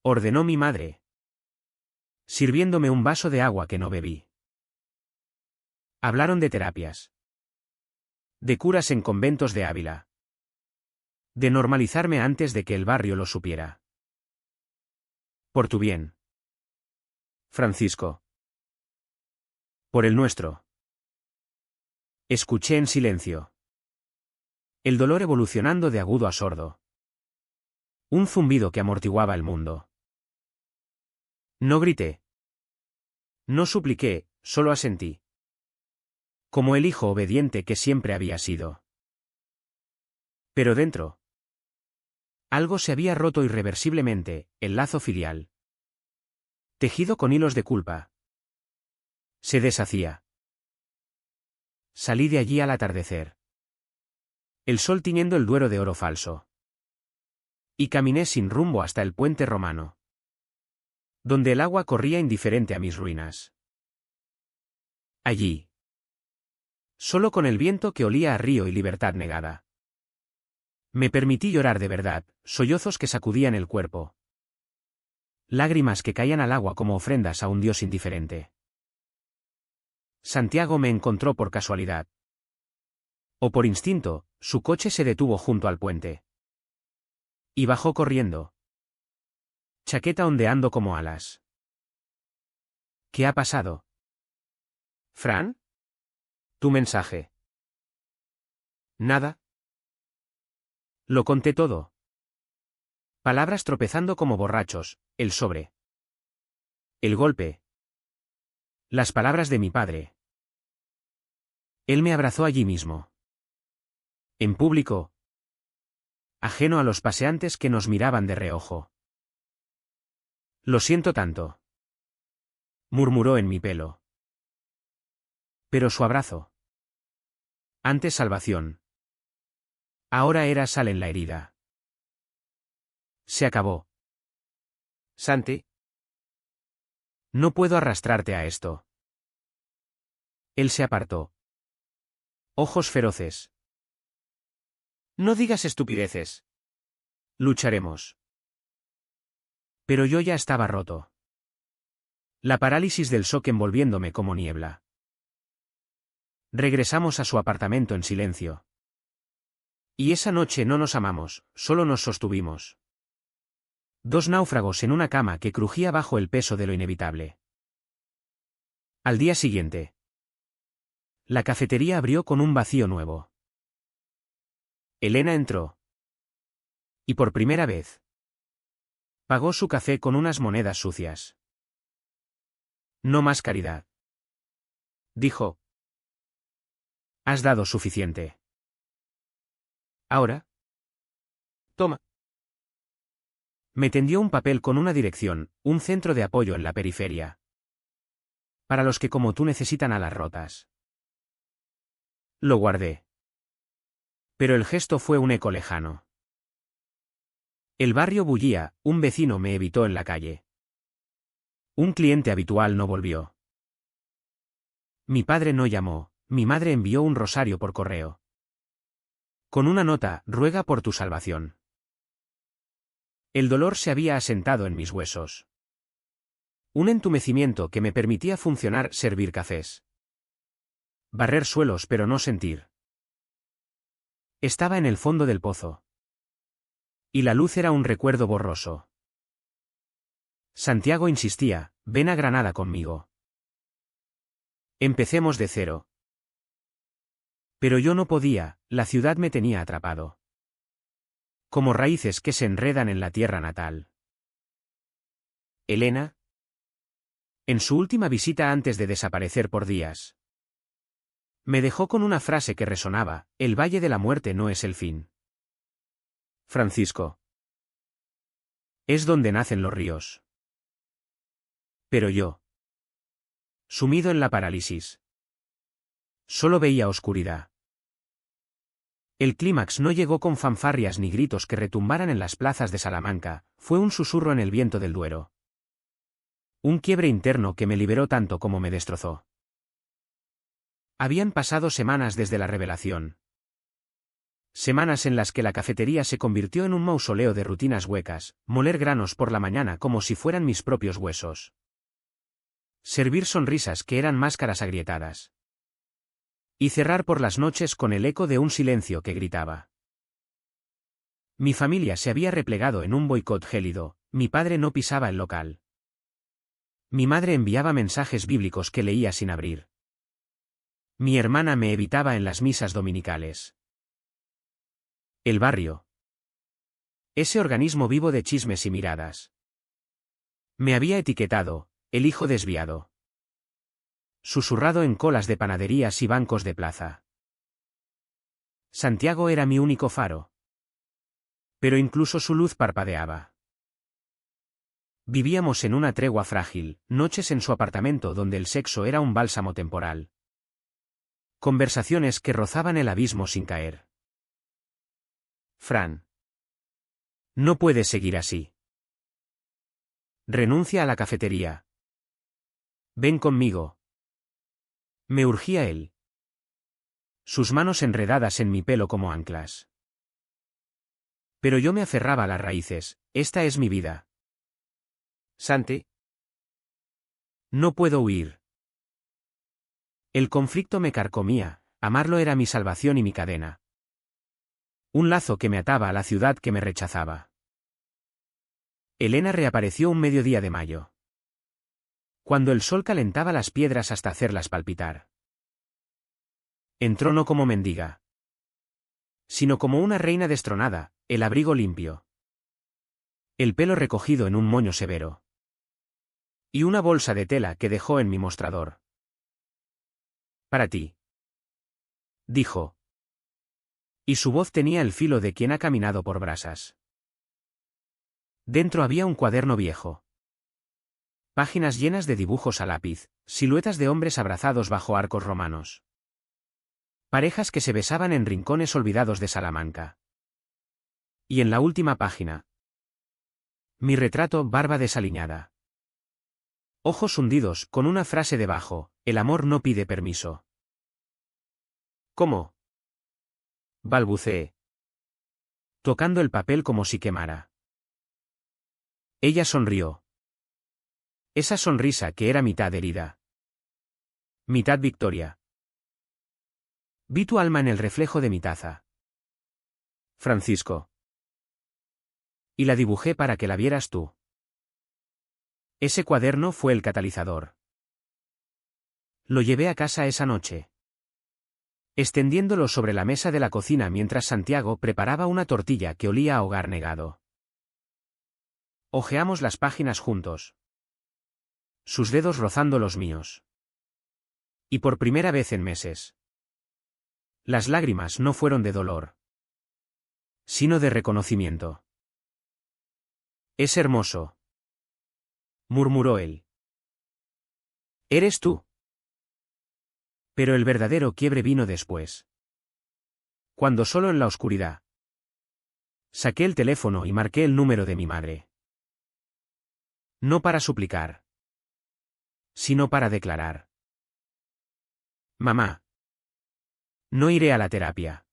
Ordenó mi madre. Sirviéndome un vaso de agua que no bebí. Hablaron de terapias. De curas en conventos de Ávila. De normalizarme antes de que el barrio lo supiera. Por tu bien. Francisco. Por el nuestro. Escuché en silencio. El dolor evolucionando de agudo a sordo. Un zumbido que amortiguaba el mundo. No grité. No supliqué, solo asentí. Como el hijo obediente que siempre había sido. Pero dentro. Algo se había roto irreversiblemente, el lazo filial. Tejido con hilos de culpa. Se deshacía. Salí de allí al atardecer. El sol tiñendo el Duero de oro falso. Y caminé sin rumbo hasta el puente romano. Donde el agua corría indiferente a mis ruinas. Allí. Solo con el viento que olía a río y libertad negada. Me permití llorar de verdad, sollozos que sacudían el cuerpo. Lágrimas que caían al agua como ofrendas a un Dios indiferente. Santiago me encontró por casualidad. O por instinto, su coche se detuvo junto al puente. Y bajó corriendo. Chaqueta ondeando como alas. ¿Qué ha pasado? ¿Fran? Tu mensaje. Nada. Lo conté todo. Palabras tropezando como borrachos, el sobre. El golpe. Las palabras de mi padre. Él me abrazó allí mismo. En público. Ajeno a los paseantes que nos miraban de reojo. Lo siento tanto. Murmuró en mi pelo. Pero su abrazo. Antes salvación. Ahora era sal en la herida. Se acabó. Santi. No puedo arrastrarte a esto. Él se apartó. Ojos feroces. No digas estupideces. Lucharemos. Pero yo ya estaba roto. La parálisis del shock envolviéndome como niebla. Regresamos a su apartamento en silencio. Y esa noche no nos amamos, solo nos sostuvimos. Dos náufragos en una cama que crujía bajo el peso de lo inevitable. Al día siguiente. La cafetería abrió con un vacío nuevo. Elena entró. Y por primera vez. Pagó su café con unas monedas sucias. No más caridad. Dijo. Has dado suficiente. Ahora. Toma. Me tendió un papel con una dirección, un centro de apoyo en la periferia. Para los que como tú necesitan alas rotas. Lo guardé. Pero el gesto fue un eco lejano. El barrio bullía, un vecino me evitó en la calle. Un cliente habitual no volvió. Mi padre no llamó, mi madre envió un rosario por correo. Con una nota, ruega por tu salvación. El dolor se había asentado en mis huesos. Un entumecimiento que me permitía funcionar, servir cafés. Barrer suelos pero no sentir. Estaba en el fondo del pozo. Y la luz era un recuerdo borroso. Santiago insistía, ven a Granada conmigo. Empecemos de cero. Pero yo no podía, la ciudad me tenía atrapado. Como raíces que se enredan en la tierra natal. Elena. En su última visita antes de desaparecer por días. Me dejó con una frase que resonaba, el valle de la muerte no es el fin. Francisco. Es donde nacen los ríos. Pero yo. Sumido en la parálisis. Solo veía oscuridad. El clímax no llegó con fanfarrias ni gritos que retumbaran en las plazas de Salamanca, fue un susurro en el viento del Duero. Un quiebre interno que me liberó tanto como me destrozó. Habían pasado semanas desde la revelación. Semanas en las que la cafetería se convirtió en un mausoleo de rutinas huecas, moler granos por la mañana como si fueran mis propios huesos. Servir sonrisas que eran máscaras agrietadas. Y cerrar por las noches con el eco de un silencio que gritaba. Mi familia se había replegado en un boicot gélido, mi padre no pisaba el local. Mi madre enviaba mensajes bíblicos que leía sin abrir. Mi hermana me evitaba en las misas dominicales. El barrio. Ese organismo vivo de chismes y miradas. Me había etiquetado, el hijo desviado. Susurrado en colas de panaderías y bancos de plaza. Santiago era mi único faro. Pero incluso su luz parpadeaba. Vivíamos en una tregua frágil, noches en su apartamento donde el sexo era un bálsamo temporal. Conversaciones que rozaban el abismo sin caer. Fran. No puedes seguir así. Renuncia a la cafetería. Ven conmigo. Me urgía él. Sus manos enredadas en mi pelo como anclas. Pero yo me aferraba a las raíces, esta es mi vida. Santi. No puedo huir. El conflicto me carcomía, amarlo era mi salvación y mi cadena. Un lazo que me ataba a la ciudad que me rechazaba. Elena reapareció un mediodía de mayo. Cuando el sol calentaba las piedras hasta hacerlas palpitar. Entró no como mendiga. Sino como una reina destronada, el abrigo limpio. El pelo recogido en un moño severo. Y una bolsa de tela que dejó en mi mostrador. Para ti. Dijo. Y su voz tenía el filo de quien ha caminado por brasas. Dentro había un cuaderno viejo. Páginas llenas de dibujos a lápiz, siluetas de hombres abrazados bajo arcos romanos. Parejas que se besaban en rincones olvidados de Salamanca. Y en la última página. Mi retrato, barba desaliñada. Ojos hundidos, con una frase debajo: el amor no pide permiso. ¿Cómo? Balbuceé, tocando el papel como si quemara. Ella sonrió. Esa sonrisa que era mitad herida, mitad victoria. Vi tu alma en el reflejo de mi taza, Francisco. Y la dibujé para que la vieras tú. Ese cuaderno fue el catalizador. Lo llevé a casa esa noche, extendiéndolo sobre la mesa de la cocina mientras Santiago preparaba una tortilla que olía a hogar negado. Hojeamos las páginas juntos, sus dedos rozando los míos. Y por primera vez en meses, las lágrimas no fueron de dolor, sino de reconocimiento. Es hermoso, murmuró él. Eres tú. Pero el verdadero quiebre vino después. Cuando solo en la oscuridad saqué el teléfono y marqué el número de mi madre. No para suplicar, sino para declarar. Mamá. No iré a la terapia.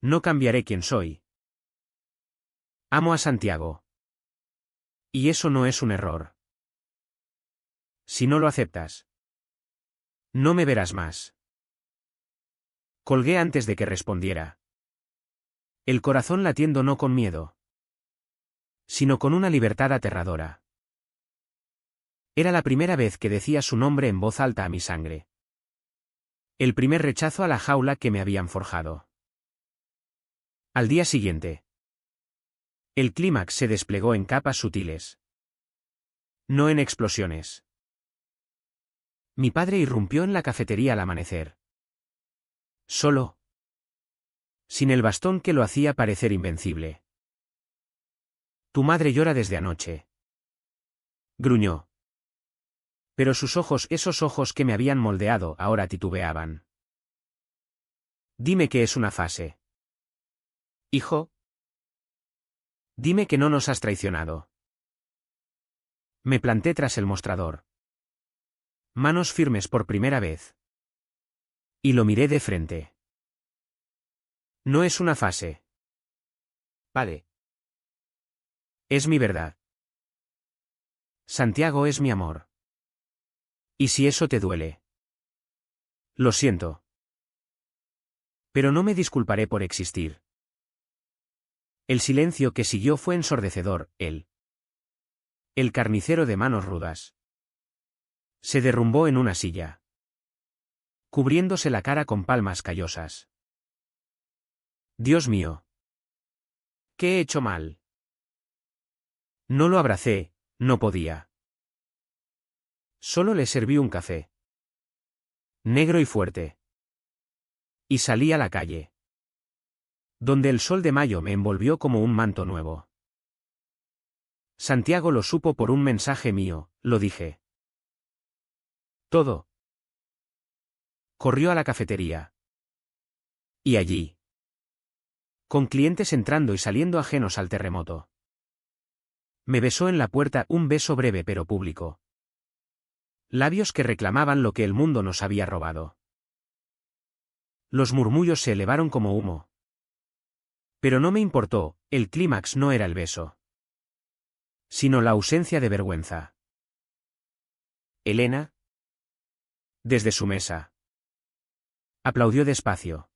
No cambiaré quién soy. Amo a Santiago. Y eso no es un error. Si no lo aceptas, no me verás más. Colgué antes de que respondiera. El corazón latiendo no con miedo, sino con una libertad aterradora. Era la primera vez que decía su nombre en voz alta a mi sangre. El primer rechazo a la jaula que me habían forjado. Al día siguiente, el clímax se desplegó en capas sutiles, no en explosiones. Mi padre irrumpió en la cafetería al amanecer. Solo, sin el bastón que lo hacía parecer invencible. Tu madre llora desde anoche, gruñó. Pero sus ojos, esos ojos que me habían moldeado, ahora titubeaban. Dime que es una fase. Hijo. Dime que no nos has traicionado. Me planté tras el mostrador. Manos firmes por primera vez. Y lo miré de frente. No es una fase. Vale. Es mi verdad. Santiago es mi amor. ¿Y si eso te duele? Lo siento. Pero no me disculparé por existir. El silencio que siguió fue ensordecedor. El carnicero de manos rudas se derrumbó en una silla, cubriéndose la cara con palmas callosas. Dios mío. ¿Qué he hecho mal? No lo abracé, no podía. Solo le serví un café, negro y fuerte. Y salí a la calle, donde el sol de mayo me envolvió como un manto nuevo. Santiago lo supo por un mensaje mío, lo dije. Todo. Corrió a la cafetería. Y allí, con clientes entrando y saliendo ajenos al terremoto, me besó en la puerta, un beso breve pero público. Labios que reclamaban lo que el mundo nos había robado. Los murmullos se elevaron como humo. Pero no me importó, el clímax no era el beso, sino la ausencia de vergüenza. Elena, desde su mesa, aplaudió despacio,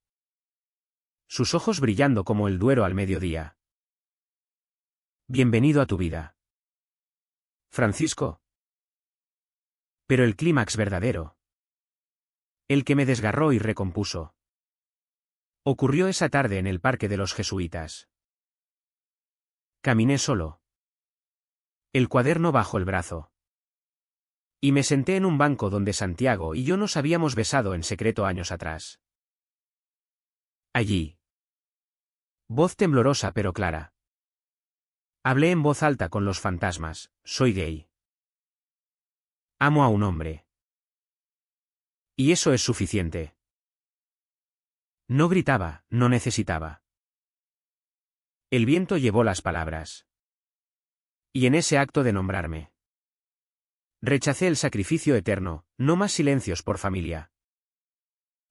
sus ojos brillando como el Duero al mediodía. Bienvenido a tu vida, Francisco. Pero el clímax verdadero, el que me desgarró y recompuso, ocurrió esa tarde en el Parque de los Jesuitas. Caminé solo, el cuaderno bajo el brazo, y me senté en un banco donde Santiago y yo nos habíamos besado en secreto años atrás. Allí, voz temblorosa pero clara, hablé en voz alta con los fantasmas: soy gay. Amo a un hombre. Y eso es suficiente. No gritaba, no necesitaba. El viento llevó las palabras. Y en ese acto de nombrarme, Rechacé el sacrificio eterno, no más silencios por familia.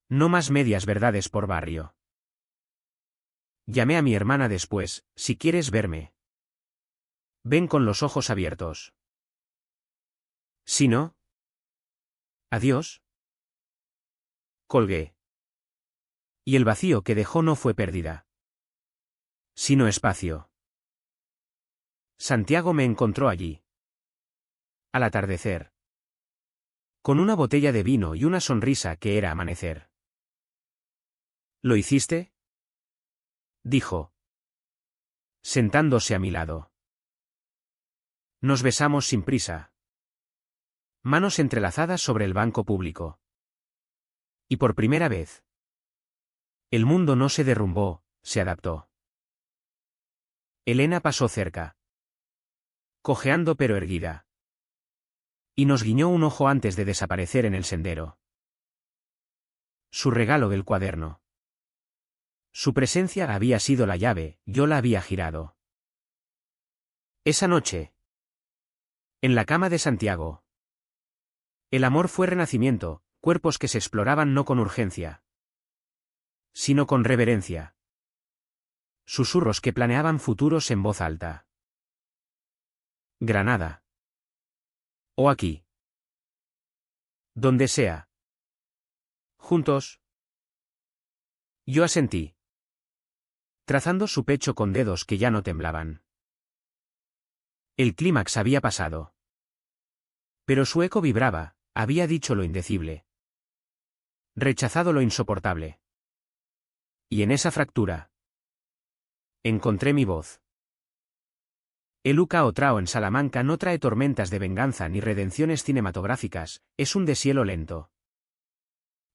No más medias verdades por barrio. Llamé a mi hermana después, si quieres verme. Ven con los ojos abiertos. Si no. Adiós. Colgué. Y el vacío que dejó no fue pérdida, sino espacio. Santiago me encontró allí. Al atardecer. Con una botella de vino y una sonrisa que era amanecer. ¿Lo hiciste?, dijo, sentándose a mi lado. Nos besamos sin prisa. Manos entrelazadas sobre el banco público. Y por primera vez. El mundo no se derrumbó, se adaptó. Elena pasó cerca. Cojeando pero erguida. Y nos guiñó un ojo antes de desaparecer en el sendero. Su regalo del cuaderno. Su presencia había sido la llave, yo la había girado. Esa noche. En la cama de Santiago. El amor fue renacimiento, cuerpos que se exploraban no con urgencia, sino con reverencia. Susurros que planeaban futuros en voz alta. Granada. O aquí. Donde sea. Juntos. Yo asentí. Trazando su pecho con dedos que ya no temblaban. El clímax había pasado. Pero su eco vibraba, había dicho lo indecible. Rechazado lo insoportable. Y en esa fractura. Encontré mi voz. El Uca Trao en Salamanca no trae tormentas de venganza ni redenciones cinematográficas, es un deshielo lento.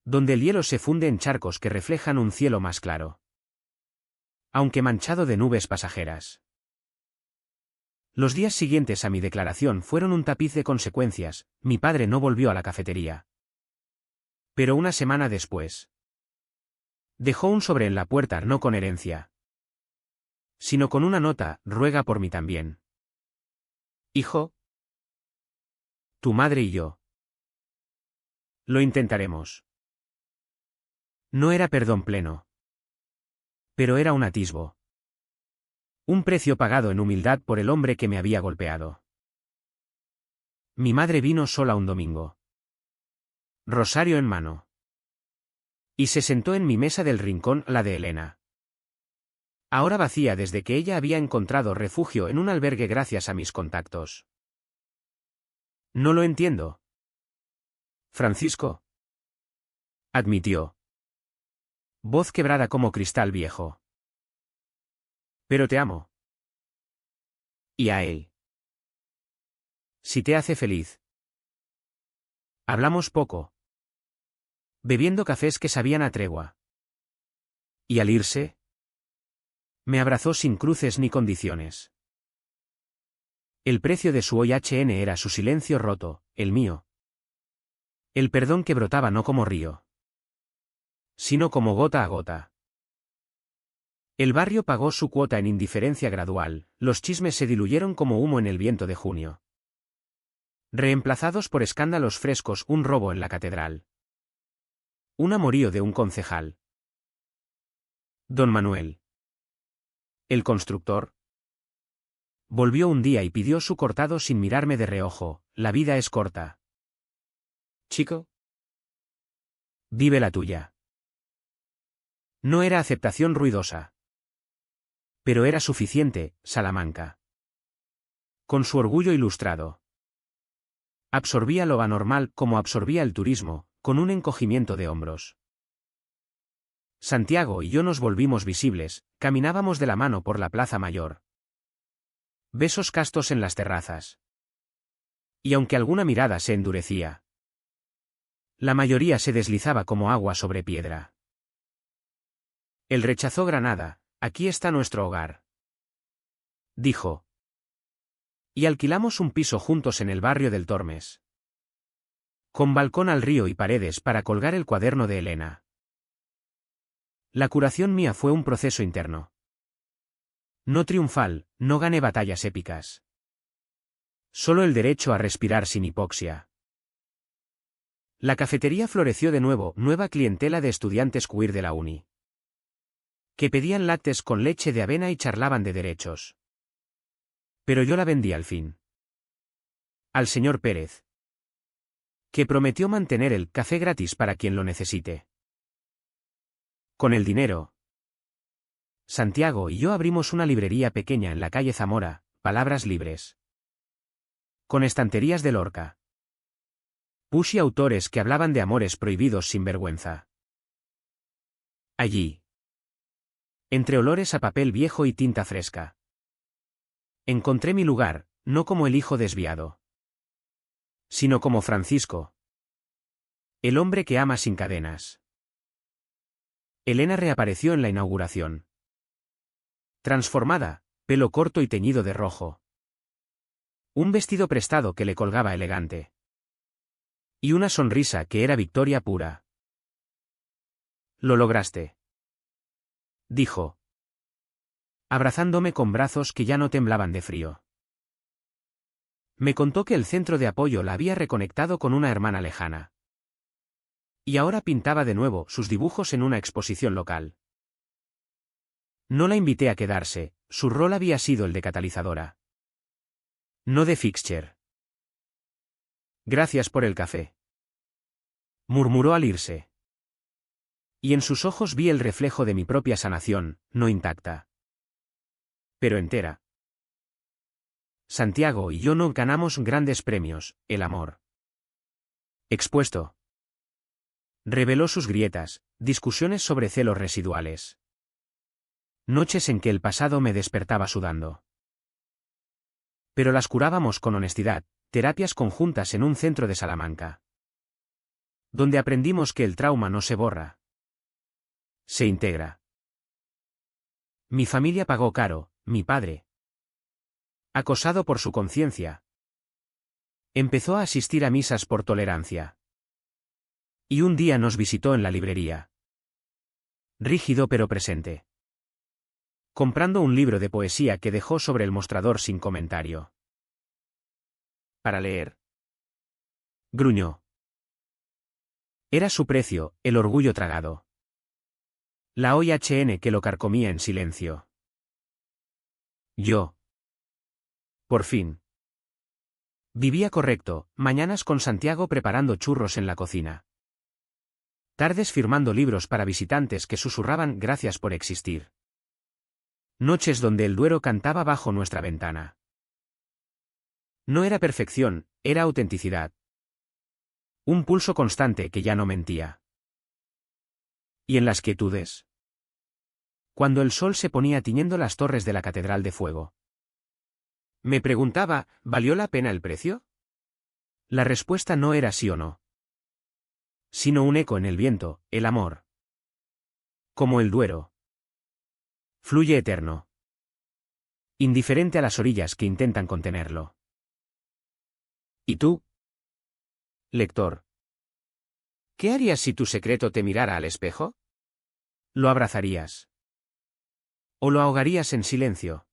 Donde el hielo se funde en charcos que reflejan un cielo más claro. Aunque manchado de nubes pasajeras. Los días siguientes a mi declaración fueron un tapiz de consecuencias, mi padre no volvió a la cafetería. Pero una semana después. Dejó un sobre en la puerta no con herencia. Sino con una nota, ruega por mí también. Hijo. Tu madre y yo. Lo intentaremos. No era perdón pleno. Pero era un atisbo. Un precio pagado en humildad por el hombre que me había golpeado. Mi madre vino sola un domingo. Rosario en mano. Y se sentó en mi mesa del rincón, la de Elena. Ahora vacía desde que ella había encontrado refugio en un albergue gracias a mis contactos. No lo entiendo. Francisco. Admitió. Voz quebrada como cristal viejo. Pero te amo. Y a él. Si te hace feliz. Hablamos poco. Bebiendo cafés que sabían a tregua. Y al irse. Me abrazó sin cruces ni condiciones. El precio de su OIHN era su silencio roto, el mío. El perdón que brotaba no como río. Sino como gota a gota. El barrio pagó su cuota en indiferencia gradual, los chismes se diluyeron como humo en el viento de junio. Reemplazados por escándalos frescos, un robo en la catedral. Un amorío de un concejal. Don Manuel. El constructor. Volvió un día y pidió su cortado sin mirarme de reojo, la vida es corta. Chico. Vive la tuya. No era aceptación ruidosa. Pero era suficiente, Salamanca. Con su orgullo ilustrado. Absorbía lo anormal como absorbía el turismo, con un encogimiento de hombros. Santiago y yo nos volvimos visibles, caminábamos de la mano por la Plaza Mayor. Besos castos en las terrazas. Y aunque alguna mirada se endurecía, la mayoría se deslizaba como agua sobre piedra. Él rechazó Granada, aquí está nuestro hogar. Dijo. Y alquilamos un piso juntos en el barrio del Tormes. Con balcón al río y paredes para colgar el cuaderno de Elena. La curación mía fue un proceso interno. No triunfal, no gané batallas épicas. Solo el derecho a respirar sin hipoxia. La cafetería floreció de nuevo, nueva clientela de estudiantes queer de la uni, que pedían lattes con leche de avena y charlaban de derechos. Pero yo la vendí al fin. Al señor Pérez, que prometió mantener el café gratis para quien lo necesite. Con el dinero, Santiago y yo abrimos una librería pequeña en la calle Zamora, Palabras Libres, con estanterías de Lorca, Push y autores que hablaban de amores prohibidos sin vergüenza. Allí, entre olores a papel viejo y tinta fresca, encontré mi lugar, no como el hijo desviado, sino como Francisco, el hombre que ama sin cadenas. Elena reapareció en la inauguración. Transformada, pelo corto y teñido de rojo. Un vestido prestado que le colgaba elegante. Y una sonrisa que era victoria pura. «Lo lograste», dijo, abrazándome con brazos que ya no temblaban de frío. Me contó que el centro de apoyo la había reconectado con una hermana lejana. Y ahora pintaba de nuevo sus dibujos en una exposición local. No la invité a quedarse, su rol había sido el de catalizadora, no de fixture. «Gracias por el café», murmuró al irse. Y en sus ojos vi el reflejo de mi propia sanación, no intacta, pero entera. Santiago y yo no ganamos grandes premios, el amor expuesto reveló sus grietas, discusiones sobre celos residuales. Noches en que el pasado me despertaba sudando. Pero las curábamos con honestidad, terapias conjuntas en un centro de Salamanca, donde aprendimos que el trauma no se borra, se integra. Mi familia pagó caro, mi padre, acosado por su conciencia, empezó a asistir a misas por tolerancia. Y un día nos visitó en la librería, rígido pero presente, comprando un libro de poesía que dejó sobre el mostrador sin comentario. «Para leer», gruñó. Era su precio, el orgullo tragado. La OIHN que lo carcomía en silencio. Yo, por fin, vivía correcto, mañanas con Santiago preparando churros en la cocina. Tardes firmando libros para visitantes que susurraban gracias por existir. Noches donde el Duero cantaba bajo nuestra ventana. No era perfección, era autenticidad. Un pulso constante que ya no mentía. Y en las quietudes, cuando el sol se ponía tiñendo las torres de la Catedral de Fuego, me preguntaba, ¿valió la pena el precio? La respuesta no era sí o no, sino un eco en el viento, el amor. Como el Duero. Fluye eterno. Indiferente a las orillas que intentan contenerlo. ¿Y tú, lector? ¿Qué harías si tu secreto te mirara al espejo? ¿Lo abrazarías? ¿O lo ahogarías en silencio?